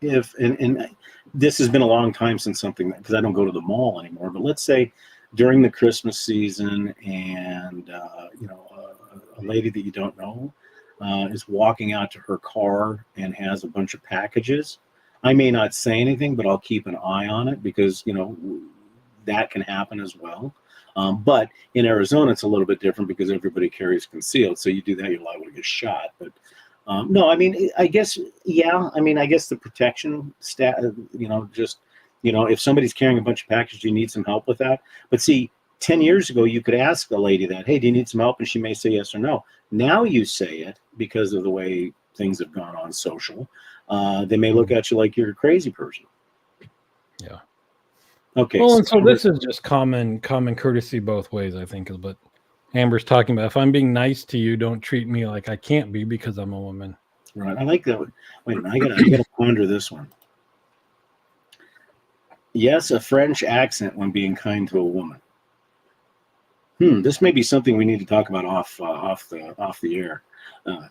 Speaker 1: and this has been a long time since something, because I don't go to the mall anymore. But let's say during the Christmas season, and a lady that you don't know is walking out to her car and has a bunch of packages. I may not say anything, but I'll keep an eye on it because that can happen as well. But in Arizona, it's a little bit different because everybody carries concealed. So you do that, you're liable to get shot. But no, I mean, I guess, yeah. I mean, I guess the protection just, if somebody's carrying a bunch of packages, you need some help with that. But see, 10 years ago, you could ask a lady that, hey, do you need some help? And she may say yes or no. Now you say it because of the way things have gone on social. They may look at you like you're a crazy person.
Speaker 2: Yeah.
Speaker 1: Okay.
Speaker 2: Well,
Speaker 1: So
Speaker 2: and so this is just common courtesy both ways, I think, is what Amber's talking about. If I'm being nice to you, don't treat me like I can't be because I'm a woman.
Speaker 1: right. I like that. Wait a minute. I gotta ponder this one. Yes, a French accent when being kind to a woman. This may be something we need to talk about off the air. Uh,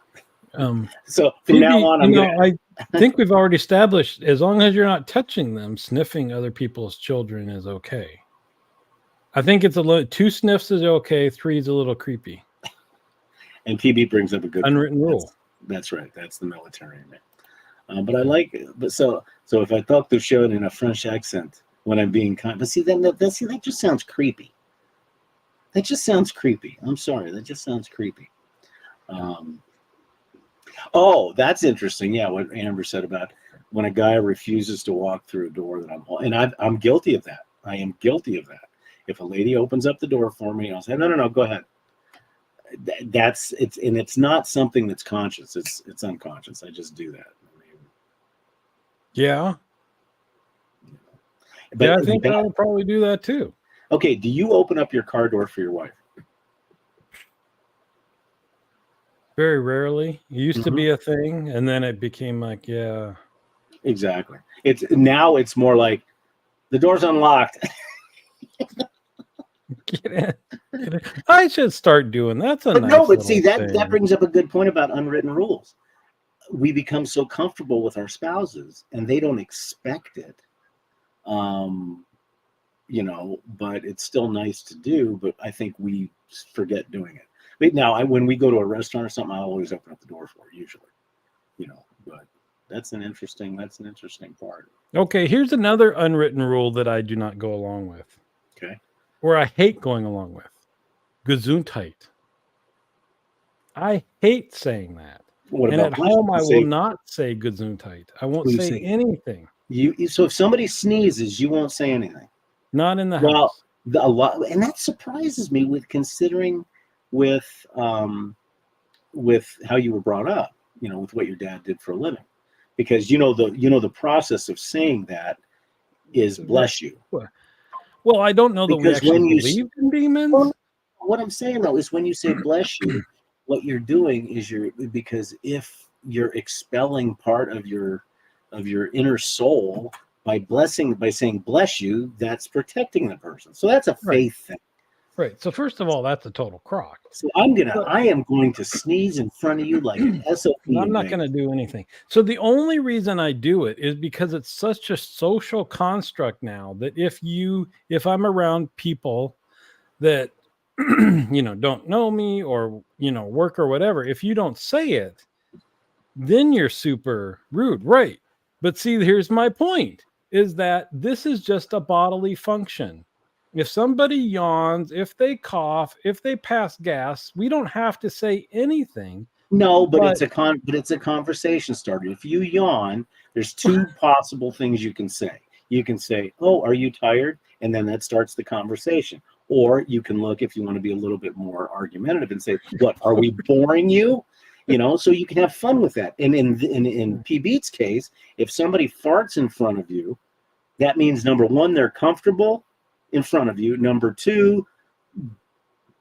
Speaker 1: so from now
Speaker 2: Phoebe,
Speaker 1: on, I'm gonna.
Speaker 2: I think we've already established as long as you're not touching them, sniffing other people's children is okay. I think it's a little 2 sniffs is okay, 3 is a little creepy.
Speaker 1: And PB brings up a good
Speaker 2: Unwritten
Speaker 1: point.
Speaker 2: rule.
Speaker 1: That's right. That's the military in it. But I like it. But so if I talk to Sharon in a French accent when I'm being kind, but see that just sounds creepy. That just sounds creepy. I'm sorry. That just sounds creepy. Um, oh, that's interesting. Yeah, what Amber said about when a guy refuses to walk through a door that I'm guilty of that. I am guilty of that. If a lady opens up the door for me, I'll say, no, go ahead. It's not something that's conscious. It's unconscious. I just do that.
Speaker 2: Yeah.
Speaker 1: But
Speaker 2: I think I would probably do that too.
Speaker 1: okay, do you open up your car door for your wife?
Speaker 2: Very rarely. It used to
Speaker 1: Mhm.
Speaker 2: be a thing, and then it became like, yeah.
Speaker 1: Exactly. It's more like the door's unlocked.
Speaker 2: Get in. I should start doing that's a
Speaker 1: But
Speaker 2: nice
Speaker 1: no, but see
Speaker 2: little
Speaker 1: that
Speaker 2: thing.
Speaker 1: brings up a good point about unwritten rules. We become so comfortable with our spouses and they don't expect it. Um, but it's still nice to do, but I think we forget doing it. But now when we go to a restaurant or something, I always open up the door for it, usually. But that's an interesting part.
Speaker 2: Okay, here's another unwritten rule that I do not go along with.
Speaker 1: Okay.
Speaker 2: Or I hate going along with. Gesundheit. I hate saying that.
Speaker 1: What
Speaker 2: And
Speaker 1: about
Speaker 2: at
Speaker 1: bless
Speaker 2: home,
Speaker 1: you?
Speaker 2: I will not say Gesundheit. I won't
Speaker 1: You
Speaker 2: say
Speaker 1: say
Speaker 2: anything.
Speaker 1: so if somebody sneezes, you won't say anything.
Speaker 2: Not in the
Speaker 1: Well,
Speaker 2: house.
Speaker 1: a lot, and that surprises me with considering with how you were brought up, with what your dad did for a living, because the process of saying that is
Speaker 2: Right.
Speaker 1: bless you.
Speaker 2: Well, I don't know that we
Speaker 1: Because
Speaker 2: actually
Speaker 1: when you
Speaker 2: believe in demons.
Speaker 1: well, what I'm saying though is when you say bless you, what you're doing is because if you're expelling part of your inner soul by saying bless you, that's protecting the person. So that's a
Speaker 2: Right.
Speaker 1: faith thing.
Speaker 2: Right. So first of all, that's a total crock.
Speaker 1: So I am going to sneeze in front of you like an SOP
Speaker 2: I'm
Speaker 1: in
Speaker 2: not going to
Speaker 1: Vegas.
Speaker 2: do anything. So the only reason I do it is because it's such a social construct now that if I'm around people that don't know me or, work or whatever, if you don't say it, then you're super rude. Right. But see, here's my point is that this is just a bodily function. If somebody yawns, if they cough, if they pass gas, we don't have to say anything.
Speaker 1: No, but
Speaker 2: But
Speaker 1: it's a conversation starter. If you yawn, there's two possible things you can say. You can say, "Oh, are you tired?" and then that starts the conversation. Or you can look, if you want to be a little bit more argumentative, and say, "What, are we boring you?" So you can have fun with that. And in P. Beat's case, if somebody farts in front of you, that means number one, they're comfortable in front of you. Number two,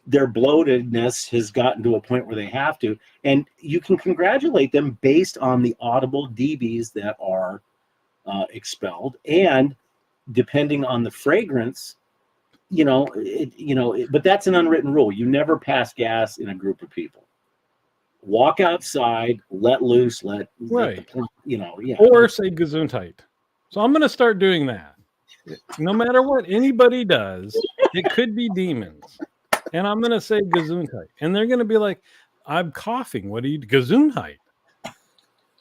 Speaker 1: their bloatedness has gotten to a point where they have to, and you can congratulate them based on the audible dBs that are expelled, and depending on the fragrance, but that's an unwritten rule. You never pass gas in a group of people. Walk outside, let loose, let
Speaker 2: right.
Speaker 1: yeah.
Speaker 2: Or say Gesundheit. So I'm going to start doing that. No matter what anybody does, it could be demons. And I'm going to say Gesundheit. And they're going to be like, I'm coughing. What do you, Gesundheit?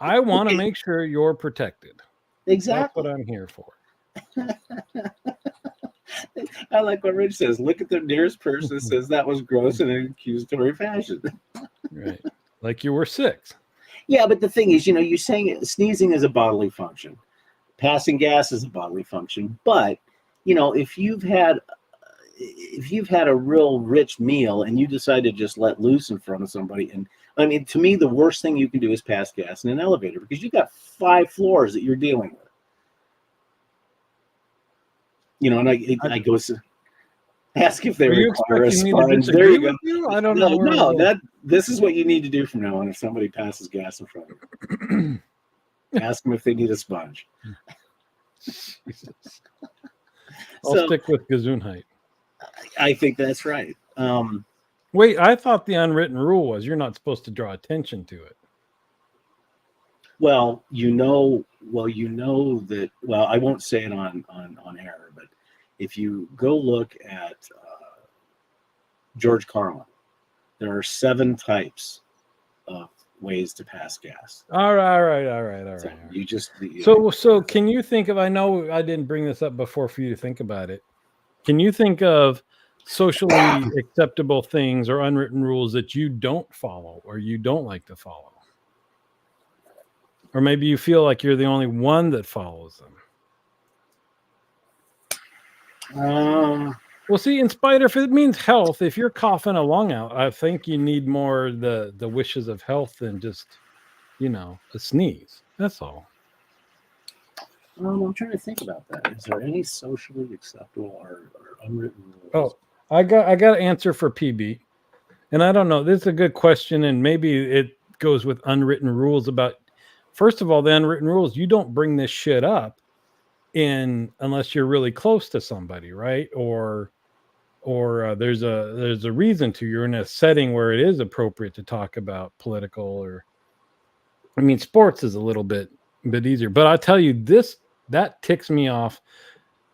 Speaker 2: I want to make sure you're protected.
Speaker 1: Exactly.
Speaker 2: That's what I'm here for.
Speaker 1: I like what Rich says. Look at the nearest person that says that was gross in an accusatory fashion.
Speaker 2: Right. Like you were 6.
Speaker 1: Yeah, but the thing is, you're saying sneezing is a bodily function. Passing gas is a bodily function. But, if you've had a real rich meal and you decide to just let loose in front of somebody, and I mean, to me, the worst thing you can do is pass gas in an elevator because you've got 5 floors that you're dealing with. And I go ask if they require a sponge. There you go.
Speaker 2: You? I don't know.
Speaker 1: No, this is what you need to do from now on. If somebody passes gas in front of you, ask them if they need a sponge.
Speaker 2: I'll stick with Gesundheit.
Speaker 1: I think that's right.
Speaker 2: Wait, I thought the unwritten rule was you're not supposed to draw attention to it.
Speaker 1: Well, that. Well, I won't say it on air, but if you go look at George Carlin, there are 7 types of ways to pass gas.
Speaker 2: All right.
Speaker 1: So you just
Speaker 2: so can you think of? I know I didn't bring this up before for you to think about it. Can you think of socially acceptable things or unwritten rules that you don't follow or you don't like to follow? Or maybe you feel like you're the only one that follows them. Well, see, in spite of, if it means health, if you're coughing a lung out, I think you need more the wishes of health than just, a sneeze. That's all.
Speaker 1: I'm trying to think about that. Is there any socially acceptable or unwritten rules?
Speaker 2: Oh, I got an answer for PB, and I don't know. This is a good question, and maybe it goes with unwritten rules about. First of all, the unwritten rules, you don't bring this shit up unless you're really close to somebody, right? Or there's a reason to. You're in a setting where it is appropriate to talk about political or, I mean, sports is a little bit easier. But I tell you, that ticks me off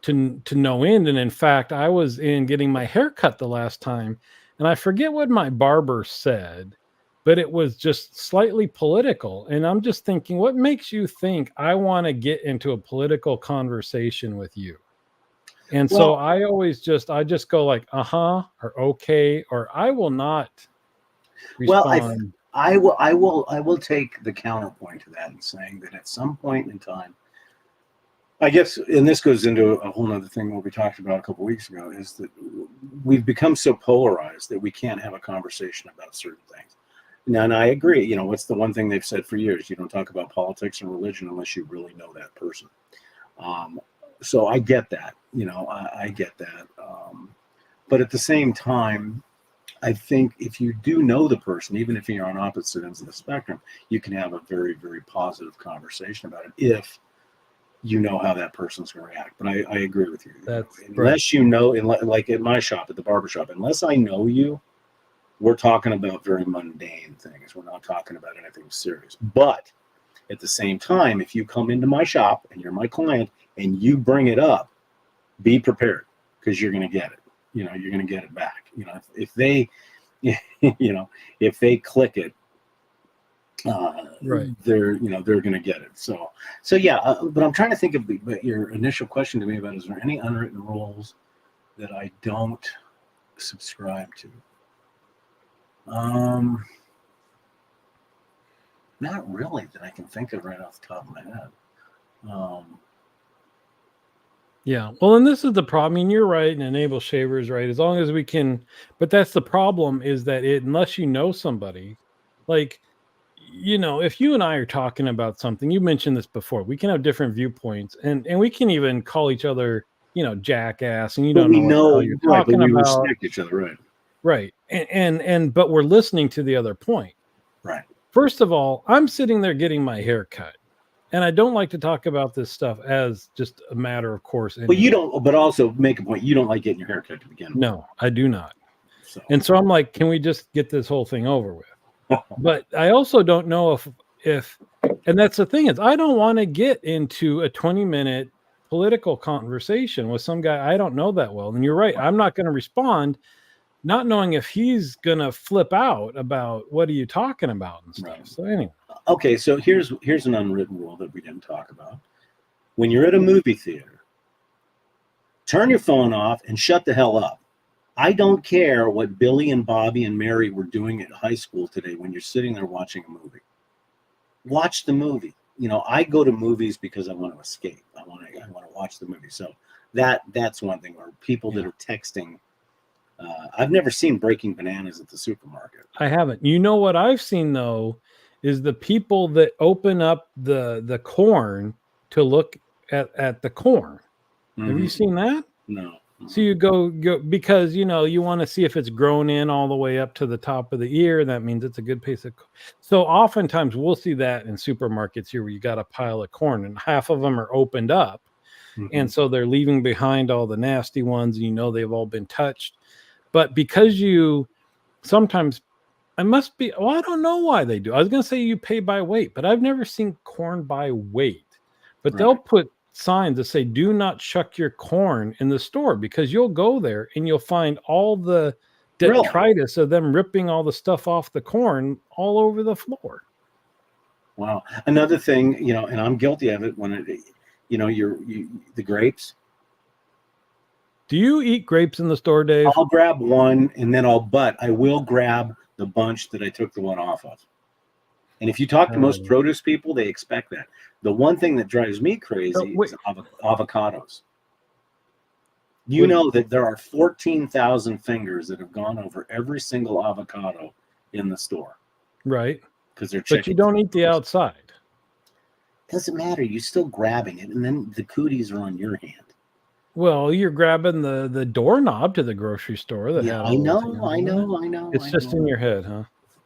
Speaker 2: to no end. And in fact, I was in getting my hair cut the last time, and I forget what my barber said, but it was just slightly political. And I'm just thinking, what makes you think I want to get into a political conversation with you? And so I just go like, or okay, or I will not respond.
Speaker 1: Well, I will take the counterpoint to that and saying that at some point in time, I guess, and this goes into a whole other thing what we talked about a couple of weeks ago, is that we've become so polarized that we can't have a conversation about certain things. Now, and I agree, what's the one thing they've said for years? You don't talk about politics and religion unless you really know that person. So I get that, I get that. But at the same time, I think if you do know the person, even if you're on opposite ends of the spectrum, you can have a very, very positive conversation about it if you know how that person's going to react. But I agree with you. Unless you know, like at my shop, at the barbershop, unless I know you, we're talking about very mundane things. We're not talking about anything serious. But at the same time, if you come into my shop and you're my client and you bring it up, be prepared because you're going to get it. you're going to get it back. If they, if they click it,
Speaker 2: Right.
Speaker 1: they're going to get it. So yeah. But I'm trying to think of your initial question to me about, is there any unwritten rules that I don't subscribe to? Not really that I can think of right off the top of my head.
Speaker 2: Yeah. Well, and this is the problem. I mean, you're right, and enable shavers, right? As long as we can, but that's the problem, is that unless you know somebody, like, if you and I are talking about something, you mentioned this before, we can have different viewpoints, and we can even call each other, jackass, and you
Speaker 1: But
Speaker 2: don't
Speaker 1: we
Speaker 2: know what the hell
Speaker 1: know,
Speaker 2: you're
Speaker 1: right? But
Speaker 2: talking
Speaker 1: we
Speaker 2: about.
Speaker 1: respect each other, right?
Speaker 2: Right. And but we're listening to the other point.
Speaker 1: Right.
Speaker 2: First of all, I'm sitting there getting my hair cut, and I don't like to talk about this stuff as just a matter of course.
Speaker 1: But you
Speaker 2: Anyway.
Speaker 1: don't. But also make a point. You don't like getting your hair cut to begin with.
Speaker 2: No, I do not.
Speaker 1: So.
Speaker 2: And so I'm like, can we just get this whole thing over with? But I also don't know if and that's the thing, is I don't want to get into a 20-minute political conversation with some guy I don't know that well. And you're right, I'm not going to respond not knowing if he's going to flip out about what are you talking about and stuff.
Speaker 1: Right.
Speaker 2: So anyway.
Speaker 1: Okay, so here's an unwritten rule that we didn't talk about. When you're at a movie theater, turn your phone off and shut the hell up. I don't care what Billy and Bobby and Mary were doing at high school today when you're sitting there watching a movie. Watch the movie. I go to movies because I want to escape. I want to watch the movie. So that's one thing. Or people that are texting. I've never seen breaking bananas at the supermarket.
Speaker 2: I haven't. You know what I've seen though is the people that open up the corn to look at the corn. Mm-hmm. Have you seen that?
Speaker 1: No.
Speaker 2: So you go because you want to see if it's grown in all the way up to the top of the ear. That means it's a good piece of. So oftentimes we'll see that in supermarkets here, where you got a pile of corn and half of them are opened up, and so they're leaving behind all the nasty ones, and they've all been touched. But because sometimes I must be. Well, I don't know why they do. I was going to say you pay by weight, but I've never seen corn by weight. But they'll put signs that say do not shuck your corn in the store, because you'll go there and you'll find all the detritus of them ripping all the stuff off the corn all over the floor.
Speaker 1: Wow. Another thing, and I'm guilty of it, when the grapes.
Speaker 2: Do you eat grapes in the store, Dave?
Speaker 1: I'll grab one and then I will grab the bunch that I took the one off of. And if you talk to most produce people, they expect that. The one thing that drives me crazy is avocados. You know that there are 14,000 fingers that have gone over every single avocado in the store.
Speaker 2: Right.
Speaker 1: Because they're checking.
Speaker 2: But you don't eat the outside.
Speaker 1: Doesn't matter. You're still grabbing it, and then the cooties are on your hand.
Speaker 2: Well, you're grabbing the doorknob to the grocery store.
Speaker 1: I know.
Speaker 2: It's just in your head, huh?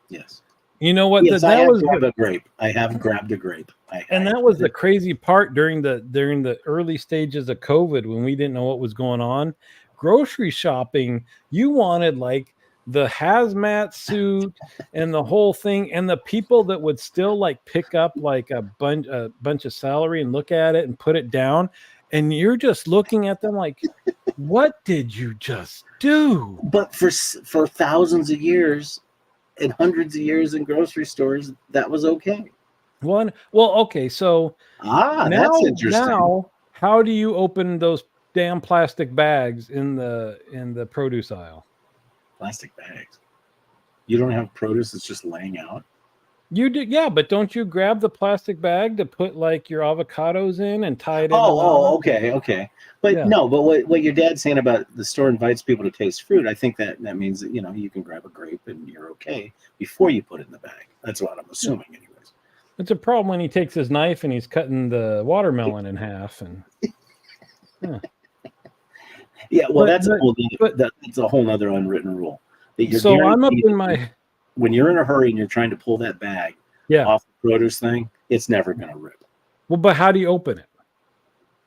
Speaker 1: Yes.
Speaker 2: You know what?
Speaker 1: Yes, I have grabbed a grape. I have grabbed a grape.
Speaker 2: That was the crazy part during the early stages of COVID, when we didn't know what was going on. Grocery shopping, you wanted like the hazmat suit and the whole thing, and the people that would still like pick up like a bunch of celery and look at it and put it down, and you're just looking at them like, what did you just do?
Speaker 1: But for thousands of years and hundreds of years in grocery stores, that was okay.
Speaker 2: Well, okay, so
Speaker 1: that's interesting.
Speaker 2: Now, how do you open those damn plastic bags in the produce aisle?
Speaker 1: Plastic bags? You don't have produce that's just laying out?
Speaker 2: You do, yeah, but don't you grab the plastic bag to put like your avocados in and tie it in?
Speaker 1: Okay. But no, but what your dad's saying about the store invites people to taste fruit, I think that means that you can grab a grape and you're okay before you put it in the bag. That's what I'm assuming, anyways.
Speaker 2: It's a problem when he takes his knife and he's cutting the watermelon in half, and
Speaker 1: yeah, well, that's a whole other unwritten rule.
Speaker 2: So I'm up in my.
Speaker 1: When you're in a hurry and you're trying to pull that bag off the produce thing, it's never going to rip.
Speaker 2: Well, but how do you open it?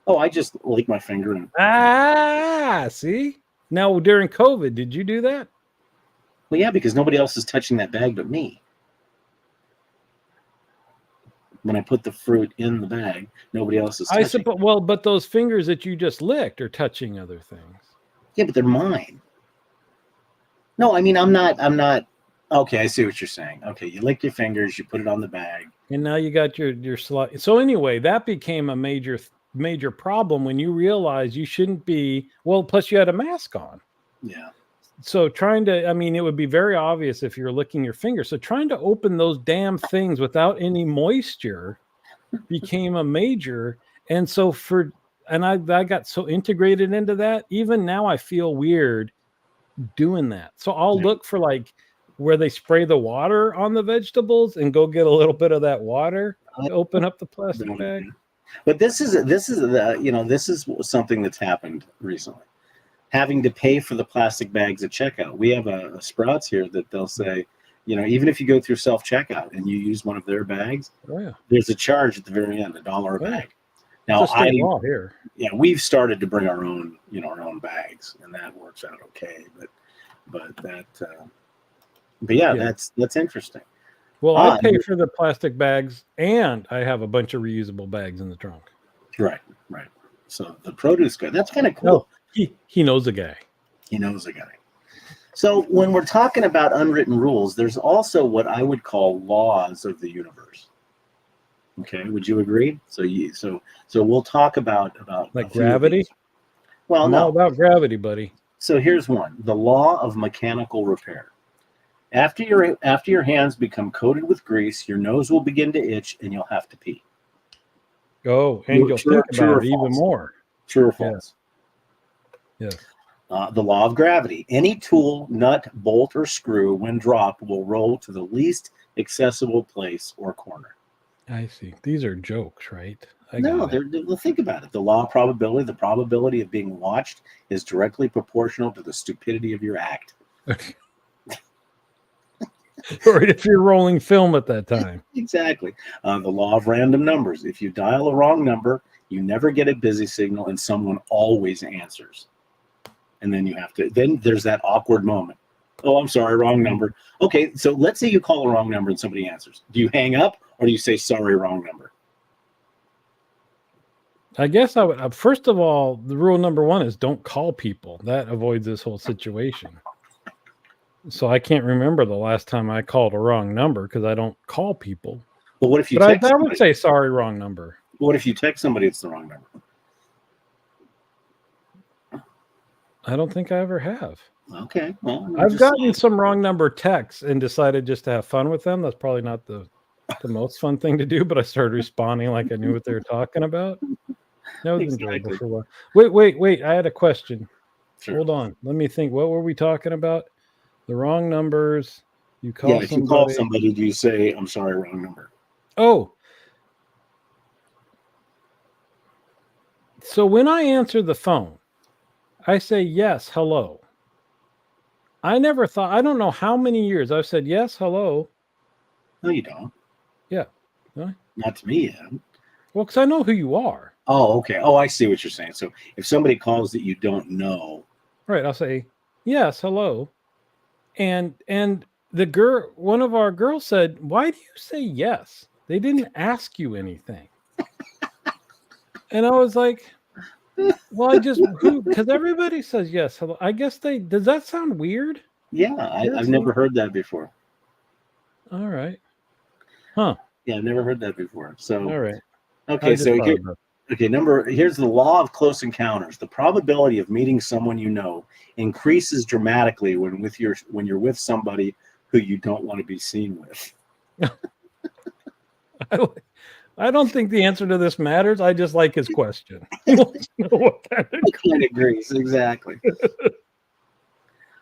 Speaker 1: Oh, I just lick my finger and.
Speaker 2: See? Now, during COVID, did you do that?
Speaker 1: Well, yeah, because nobody else is touching that bag but me. When I put the fruit in the bag, nobody else is touching.
Speaker 2: Well, but those fingers that you just licked are touching other things.
Speaker 1: Yeah, but they're mine. No, I mean, I'm not. Okay, I see what you're saying. Okay, you lick your fingers, you put it on the bag.
Speaker 2: And now you got your slide. So anyway, that became a major problem when you realize you shouldn't be. Well, plus you had a mask on.
Speaker 1: Yeah.
Speaker 2: So I mean, it would be very obvious if you're licking your fingers. So trying to open those damn things without any moisture became a major. And so I got so integrated into that. Even now I feel weird doing that. So I'll
Speaker 1: Yeah.
Speaker 2: look for like where they spray the water on the vegetables and go get a little bit of that water to open up the plastic bag.
Speaker 1: But this is something that's happened recently. Having to pay for the plastic bags at checkout. We have a Sprouts here that they'll say, even if you go through self checkout and you use one of their bags,
Speaker 2: Oh yeah,
Speaker 1: there's a charge at the very end, $1 a
Speaker 2: oh, yeah.
Speaker 1: bag. Now
Speaker 2: It's a state law here.
Speaker 1: we've started to bring our own, our own bags, and that works out okay. But yeah,
Speaker 2: Yeah.
Speaker 1: that's interesting.
Speaker 2: Well, I pay for the plastic bags, and I have a bunch of reusable bags in the trunk.
Speaker 1: Right. So the produce guy, that's kind of cool.
Speaker 2: No, he knows a guy.
Speaker 1: He knows a guy. So when we're talking about unwritten rules, there's also what I would call laws of the universe. Okay, would you agree? So we'll talk about
Speaker 2: Like gravity.
Speaker 1: Well,
Speaker 2: I'm all about gravity, buddy.
Speaker 1: So here's one: the law of mechanical repair. After your hands become coated with grease, your nose will begin to itch, and you'll have to pee.
Speaker 2: Oh, and you'll think about it even more.
Speaker 1: True or false?
Speaker 2: Yes.
Speaker 1: The law of gravity. Any tool, nut, bolt, or screw, when dropped, will roll to the least accessible place or corner.
Speaker 2: I see. These are jokes, right?
Speaker 1: Well, think about it. The law of probability, the probability of being watched is directly proportional to the stupidity of your act.
Speaker 2: Or if you're rolling film at that time.
Speaker 1: Exactly. The law of random numbers. If you dial a wrong number, you never get a busy signal and someone always answers. And then then there's that awkward moment. Oh, I'm sorry, wrong number. Okay, so let's say you call a wrong number and somebody answers. Do you hang up or do you say, sorry, wrong number?
Speaker 2: I guess I would. First of all, the rule number one is don't call people. That avoids this whole situation. So I can't remember the last time I called a wrong number because I don't call people.
Speaker 1: Well, what if you
Speaker 2: text somebody? I would say, sorry, wrong number.
Speaker 1: What if you text somebody it's the wrong number?
Speaker 2: I don't think I ever have.
Speaker 1: Okay. Well,
Speaker 2: I've gotten some wrong number texts and decided just to have fun with them. That's probably not the most fun thing to do, but I started responding like I knew what they were talking about. That was enjoyable for a while. Wait. I had a question. Sure. Hold on. Let me think. What were we talking about? The wrong numbers. You call somebody.
Speaker 1: If you call somebody, do you say, I'm sorry, wrong number?
Speaker 2: Oh. So when I answer the phone, I say, yes, hello. I never thought, I don't know how many years I've said, yes, hello.
Speaker 1: No, you don't.
Speaker 2: Yeah. Huh?
Speaker 1: Not to me, yet.
Speaker 2: Well, because I know who you are.
Speaker 1: Oh, okay. Oh, I see what you're saying. So if somebody calls that you don't know.
Speaker 2: Right. I'll say, yes, hello. And one of our girls said, why do you say yes? They didn't ask you anything. And I was like, well, because everybody says yes, hello. I guess does that sound weird?
Speaker 1: Yeah, I've never heard that before.
Speaker 2: All right. Huh.
Speaker 1: Yeah, I've never heard that before. So,
Speaker 2: all right.
Speaker 1: Okay, so here's the law of close encounters. The probability of meeting someone you know increases dramatically when you're with somebody who you don't want to be seen with.
Speaker 2: I don't think the answer to this matters. I just like his question. He wants to know what kind
Speaker 1: of grease, exactly.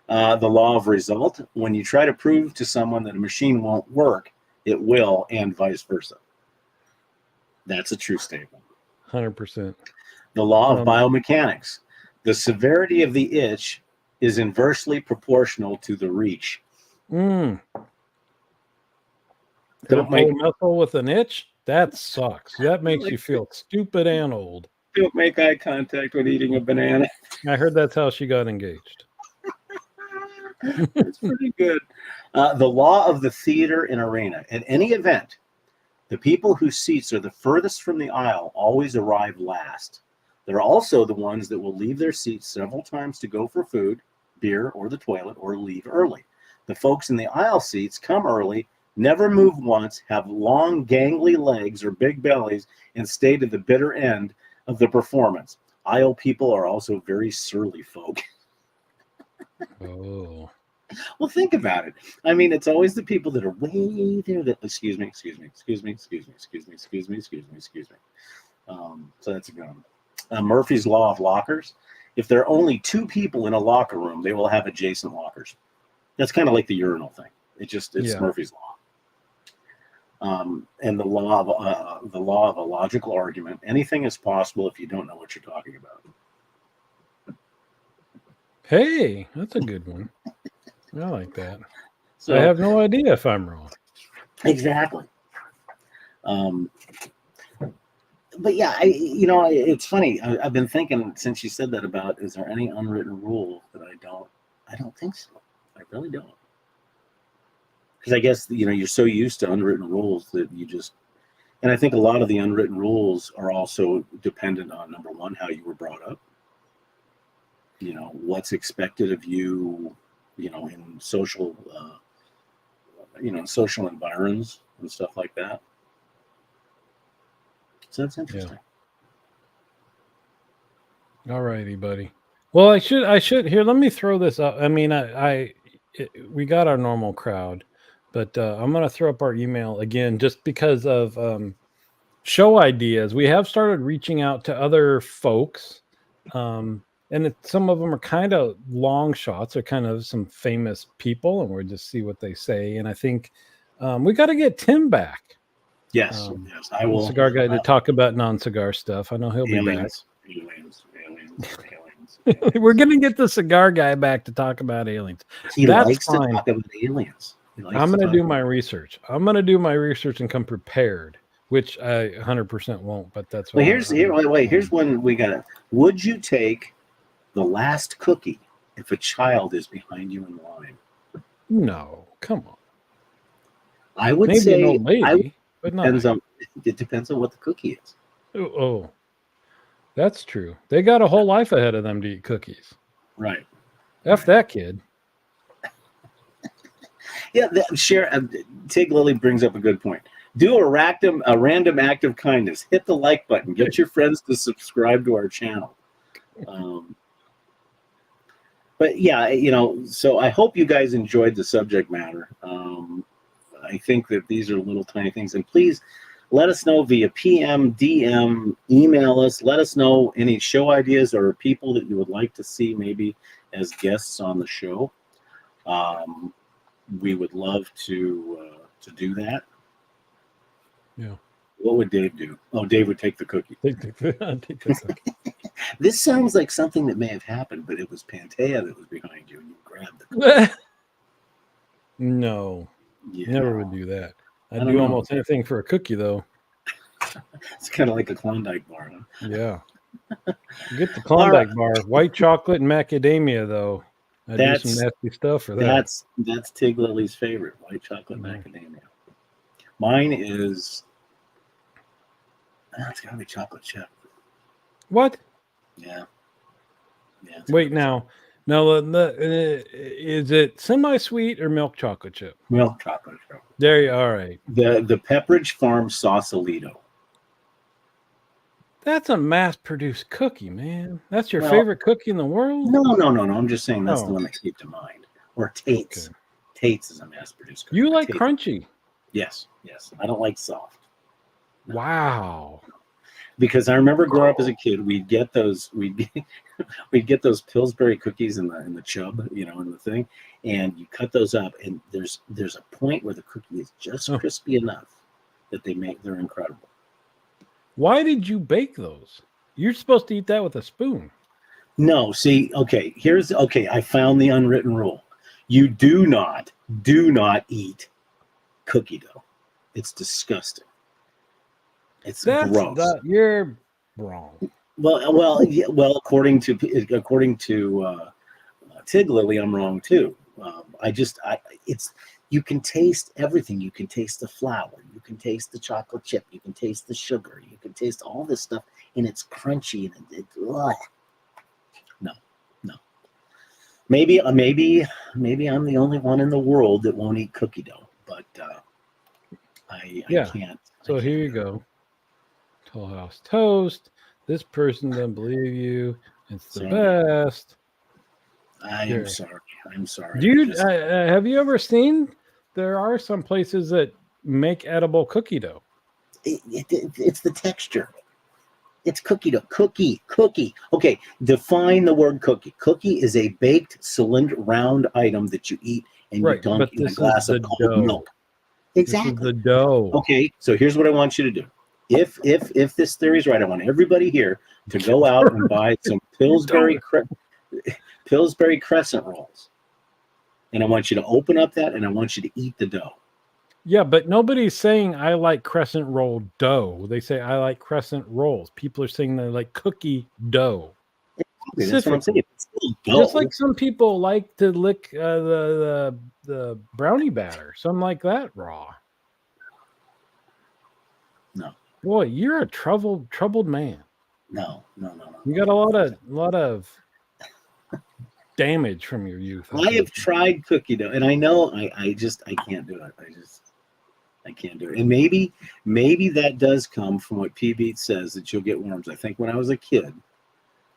Speaker 1: The law of result. When you try to prove to someone that a machine won't work, it will, and vice versa. That's a true statement.
Speaker 2: 100%.
Speaker 1: The law of biomechanics. The severity of the itch is inversely proportional to the reach.
Speaker 2: Don't make muscle with an itch. That sucks. That makes you feel stupid and old.
Speaker 1: Don't make eye contact when eating a banana.
Speaker 2: I heard that's how she got engaged.
Speaker 1: That's pretty good. The law of the theater and arena. At any event, the people whose seats are the furthest from the aisle always arrive last. They're also the ones that will leave their seats several times to go for food, beer or the toilet or leave early. The folks in the aisle seats come early, never move once, have long, gangly legs or big bellies, and stay to the bitter end of the performance. Aisle people are also very surly folk.
Speaker 2: Oh.
Speaker 1: Well, think about it. I mean, it's always the people that are way there that, excuse me, excuse me, excuse me, excuse me, excuse me, excuse me, excuse me, excuse me. So that's a good one. Murphy's Law of Lockers. If there are only two people in a locker room, they will have adjacent lockers. That's kind of like the urinal thing. It's
Speaker 2: Yeah.
Speaker 1: Murphy's Law. And the law of a logical argument. Anything is possible if you don't know what you're talking about.
Speaker 2: Hey, that's a good one. I like that.
Speaker 1: So
Speaker 2: I have no idea if I'm wrong.
Speaker 1: exactly. But yeah, it's funny. I've been thinking since you said that about, is there any unwritten rule that I don't think so. I really don't. Because I guess, you're so used to unwritten rules that and I think a lot of the unwritten rules are also dependent on, number one, how you were brought up, what's expected of you, in social, social environs and stuff like that. So that's interesting.
Speaker 2: Yeah. All righty, buddy. Well, I should here. Let me throw this up. I mean, we got our normal crowd, but I'm gonna throw up our email again just because of show ideas. We have started reaching out to other folks, and some of them are kind of long shots. They're kind of some famous people, and we'll just see what they say. And I think we got to get Tim back.
Speaker 1: Yes, I will.
Speaker 2: Cigar guy to talk about non-cigar stuff. I know he'll be back.
Speaker 1: Aliens.
Speaker 2: We're gonna get the cigar guy back to talk about aliens.
Speaker 1: He
Speaker 2: That's
Speaker 1: likes
Speaker 2: fine.
Speaker 1: to talk about aliens.
Speaker 2: I'm gonna do my research. I'm gonna do my research and come prepared, which I 100% won't. But that's what.
Speaker 1: Here's one we got. Would you take the last cookie if a child is behind you in line?
Speaker 2: No, come on.
Speaker 1: I would
Speaker 2: maybe
Speaker 1: say
Speaker 2: an old lady, but not.
Speaker 1: It depends on what the cookie is.
Speaker 2: Oh, that's true. They got a whole life ahead of them to eat cookies.
Speaker 1: Right.
Speaker 2: F that kid.
Speaker 1: Yeah, Tig Lily brings up a good point. Do a random act of kindness. Hit the like button. Get your friends to subscribe to our channel. But yeah, so I hope you guys enjoyed the subject matter. I think that these are little tiny things. And please let us know via PM, DM, email us. Let us know any show ideas or people that you would like to see maybe as guests on the show. We would love to do that.
Speaker 2: Yeah.
Speaker 1: What would Dave do? Oh, Dave would take the cookie.
Speaker 2: Take the cookie.
Speaker 1: This sounds like something that may have happened, but it was Pantea that was behind you, and you grabbed the cookie.
Speaker 2: No, never would do that. I'd do almost anything for a cookie, though.
Speaker 1: It's kind of like a Klondike bar, huh?
Speaker 2: Yeah. Get the Klondike bar. White chocolate and macadamia, though. I do some nasty stuff for that.
Speaker 1: That's Tig Lily's favorite, white chocolate macadamia. Mine is it's gotta be chocolate chip.
Speaker 2: What?
Speaker 1: Yeah.
Speaker 2: Wait, now, is it semi-sweet or milk chocolate chip?
Speaker 1: Milk chocolate chip.
Speaker 2: There you are. All right.
Speaker 1: The Pepperidge Farm Sausalito.
Speaker 2: That's a mass-produced cookie, man. That's your favorite cookie in the world?
Speaker 1: No. I'm just saying that's the one that came to mind. Or Tate's. Okay. Tate's is a mass-produced cookie.
Speaker 2: You like crunchy?
Speaker 1: Yes. I don't like soft.
Speaker 2: No. Wow.
Speaker 1: Because I remember growing up as a kid, we'd get those Pillsbury cookies in the chub, in the thing, and you cut those up, and there's a point where the cookie is just crispy enough that they're incredible.
Speaker 2: Why did you bake those? You're supposed to eat that with a spoon.
Speaker 1: No, see, I found the unwritten rule. You do not eat cookie dough. It's disgusting. It's gross.
Speaker 2: You're wrong.
Speaker 1: Well, according to Tig Lily, I'm wrong too. You can taste everything. You can taste the flour. You can taste the chocolate chip. You can taste the sugar. You can taste all this stuff, and it's crunchy. And No. maybe I'm the only one in the world that won't eat cookie dough, but I can't.
Speaker 2: So here you go. Toll House toast. This person doesn't believe you. It's the best.
Speaker 1: I am sorry. I'm sorry.
Speaker 2: Dude, have you ever seen? There are some places that make edible cookie dough.
Speaker 1: It's the texture. It's cookie dough. Cookie. Okay, define the word cookie. Cookie is a baked cylinder round item that you eat and you dunk in a glass of cold milk. Exactly.
Speaker 2: This is the dough.
Speaker 1: Okay, so here's what I want you to do. If this theory is right, I want everybody here to go out and buy some Pillsbury Crescent rolls. And I want you to open up that and I want you to eat the dough.
Speaker 2: Yeah, but nobody's saying I like crescent roll dough. They say I like crescent rolls. People are saying they like cookie dough.
Speaker 1: Exactly, that's what I'm saying. It's still dough.
Speaker 2: Just like some people like to lick the brownie batter. Some like that raw.
Speaker 1: No.
Speaker 2: Boy, you're a troubled man.
Speaker 1: No.
Speaker 2: You got a lot of damage from your youth.
Speaker 1: I have tried cookie dough, and I know I can't do it. I can't do it. And maybe that does come from what P-Beat says, that you'll get worms. I think when I was a kid,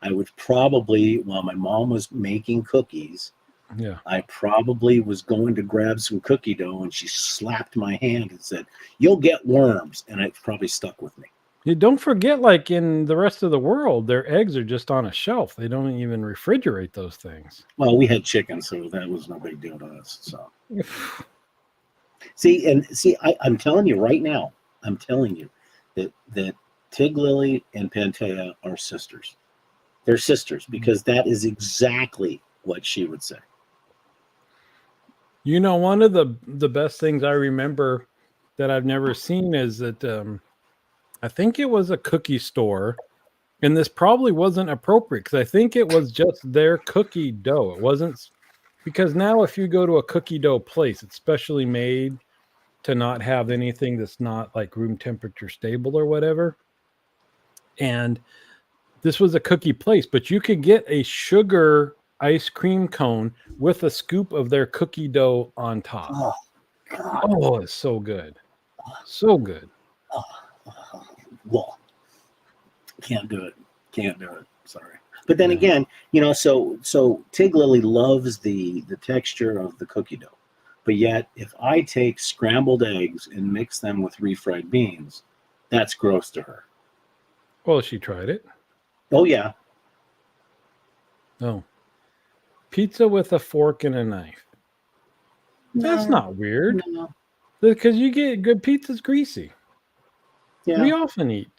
Speaker 1: I would probably, while my mom was making cookies, I probably was going to grab some cookie dough, and she slapped my hand and said, "You'll get worms," and it probably stuck with me.
Speaker 2: You don't forget, like in the rest of the world, their eggs are just on a shelf. They don't even refrigerate those things.
Speaker 1: Well, we had chicken, so that was no big deal to us. So, see, I'm telling you right now, that Tig Lily and Pantea are sisters. They're sisters because that is exactly what she would say.
Speaker 2: You know, one of the best things I remember that I've never seen is that I think it was a cookie store, and this probably wasn't appropriate because I think it was just their cookie dough. It wasn't, because now if you go to a cookie dough place, it's specially made to not have anything that's not like room temperature stable or whatever. And this was a cookie place, but you could get a sugar ice cream cone with a scoop of their cookie dough on top.
Speaker 1: Oh, God.
Speaker 2: Oh, it's so good. So good.
Speaker 1: Well, can't do it. Sorry. But then again, so Tig Lily loves the texture of the cookie dough. But yet, if I take scrambled eggs and mix them with refried beans, that's gross to her.
Speaker 2: Well, she tried it.
Speaker 1: Oh, yeah.
Speaker 2: Oh. Pizza with a fork and a knife. That's not weird.
Speaker 1: No.
Speaker 2: Because you get good pizza's greasy.
Speaker 1: Yeah.
Speaker 2: We often eat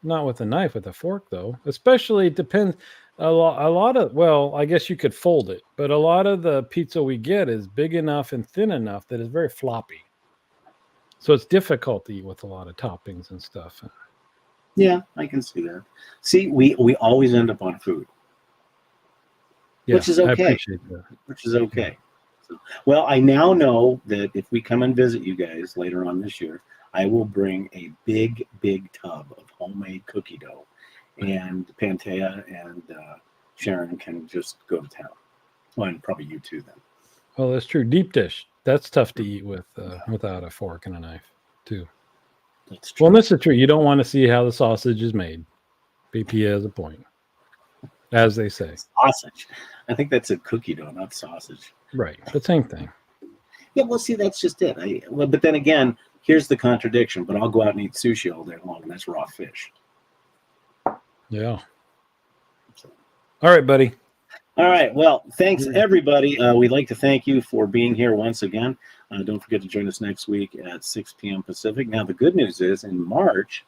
Speaker 2: not with a knife, with a fork, though. Especially, it depends. A lot of, well, I guess you could fold it, but a lot of the pizza we get is big enough and thin enough that it's very floppy. So it's difficult to eat with a lot of toppings and stuff.
Speaker 1: Yeah, I can see that. See, we always end up on food.
Speaker 2: Yeah,
Speaker 1: which is okay.
Speaker 2: I appreciate that.
Speaker 1: Which is okay. So, well, I now know that if we come and visit you guys later on this year, I will bring a big tub of homemade cookie dough, and Pantea and Sharon can just go to town. Well, and probably you too then.
Speaker 2: Well, that's true. Deep dish. That's tough to eat with without a fork and a knife, too.
Speaker 1: That's true.
Speaker 2: Well, this is true. You don't want to see how the sausage is made. BP has a point, as they say.
Speaker 1: Sausage. I think that's a cookie dough, not sausage.
Speaker 2: Right. The same thing.
Speaker 1: Yeah, well, see, that's just it. But then again, here's the contradiction. But I'll go out and eat sushi all day long, and that's raw fish.
Speaker 2: Yeah. All right, buddy.
Speaker 1: All right. Well, thanks, everybody. We'd like to thank you for being here once again. Don't forget to join us next week at 6 p.m. Pacific. Now, the good news is in March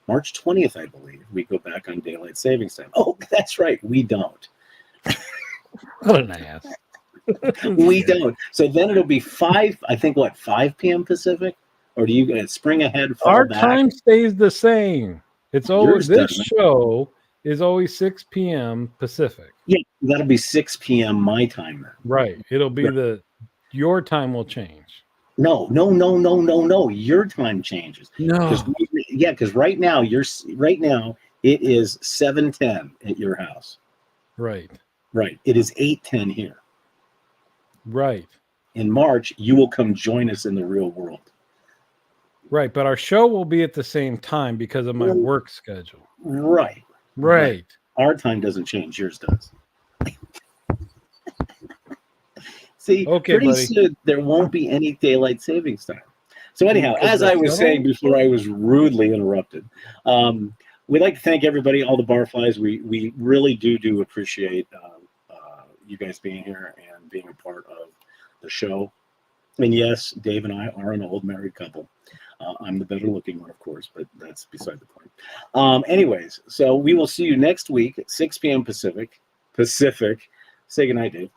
Speaker 1: 20th, I believe, we go back on daylight savings time. Oh, that's right. We don't.
Speaker 2: What an ass.
Speaker 1: We don't. So then it'll be 5 p.m. Pacific? Or do you spring ahead?
Speaker 2: Our
Speaker 1: back?
Speaker 2: time stays the same. It's always, this
Speaker 1: doesn't.
Speaker 2: show is always 6 p.m. Pacific.
Speaker 1: Yeah, that'll be 6 p.m. my time then.
Speaker 2: Right. It'll be your time will change.
Speaker 1: No. Your time changes.
Speaker 2: No.
Speaker 1: Because right now it is 7:10 at your house.
Speaker 2: Right.
Speaker 1: Right. It is 8:10 here.
Speaker 2: Right.
Speaker 1: In March, you will come join us in the real world.
Speaker 2: Right. But our show will be at the same time because of my work schedule.
Speaker 1: Right.
Speaker 2: Right.
Speaker 1: But our time doesn't change. Yours does. See,
Speaker 2: Okay,
Speaker 1: pretty
Speaker 2: buddy.
Speaker 1: soon there won't be any daylight savings time. So anyhow,
Speaker 2: Because
Speaker 1: as
Speaker 2: the
Speaker 1: I was
Speaker 2: shuttle?
Speaker 1: saying before I was rudely interrupted, we'd like to thank everybody, all the barflies. We really do appreciate you guys being here and being a part of the show. And yes, Dave and I are an old married couple. I'm the better looking one, of course, but that's beside the point. Anyways, so we will see you next week at 6 p.m. Pacific. Say goodnight, Dave.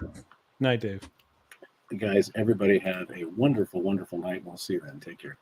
Speaker 2: Night, Dave.
Speaker 1: Guys, everybody have a wonderful, wonderful night. We'll see you then. Take care.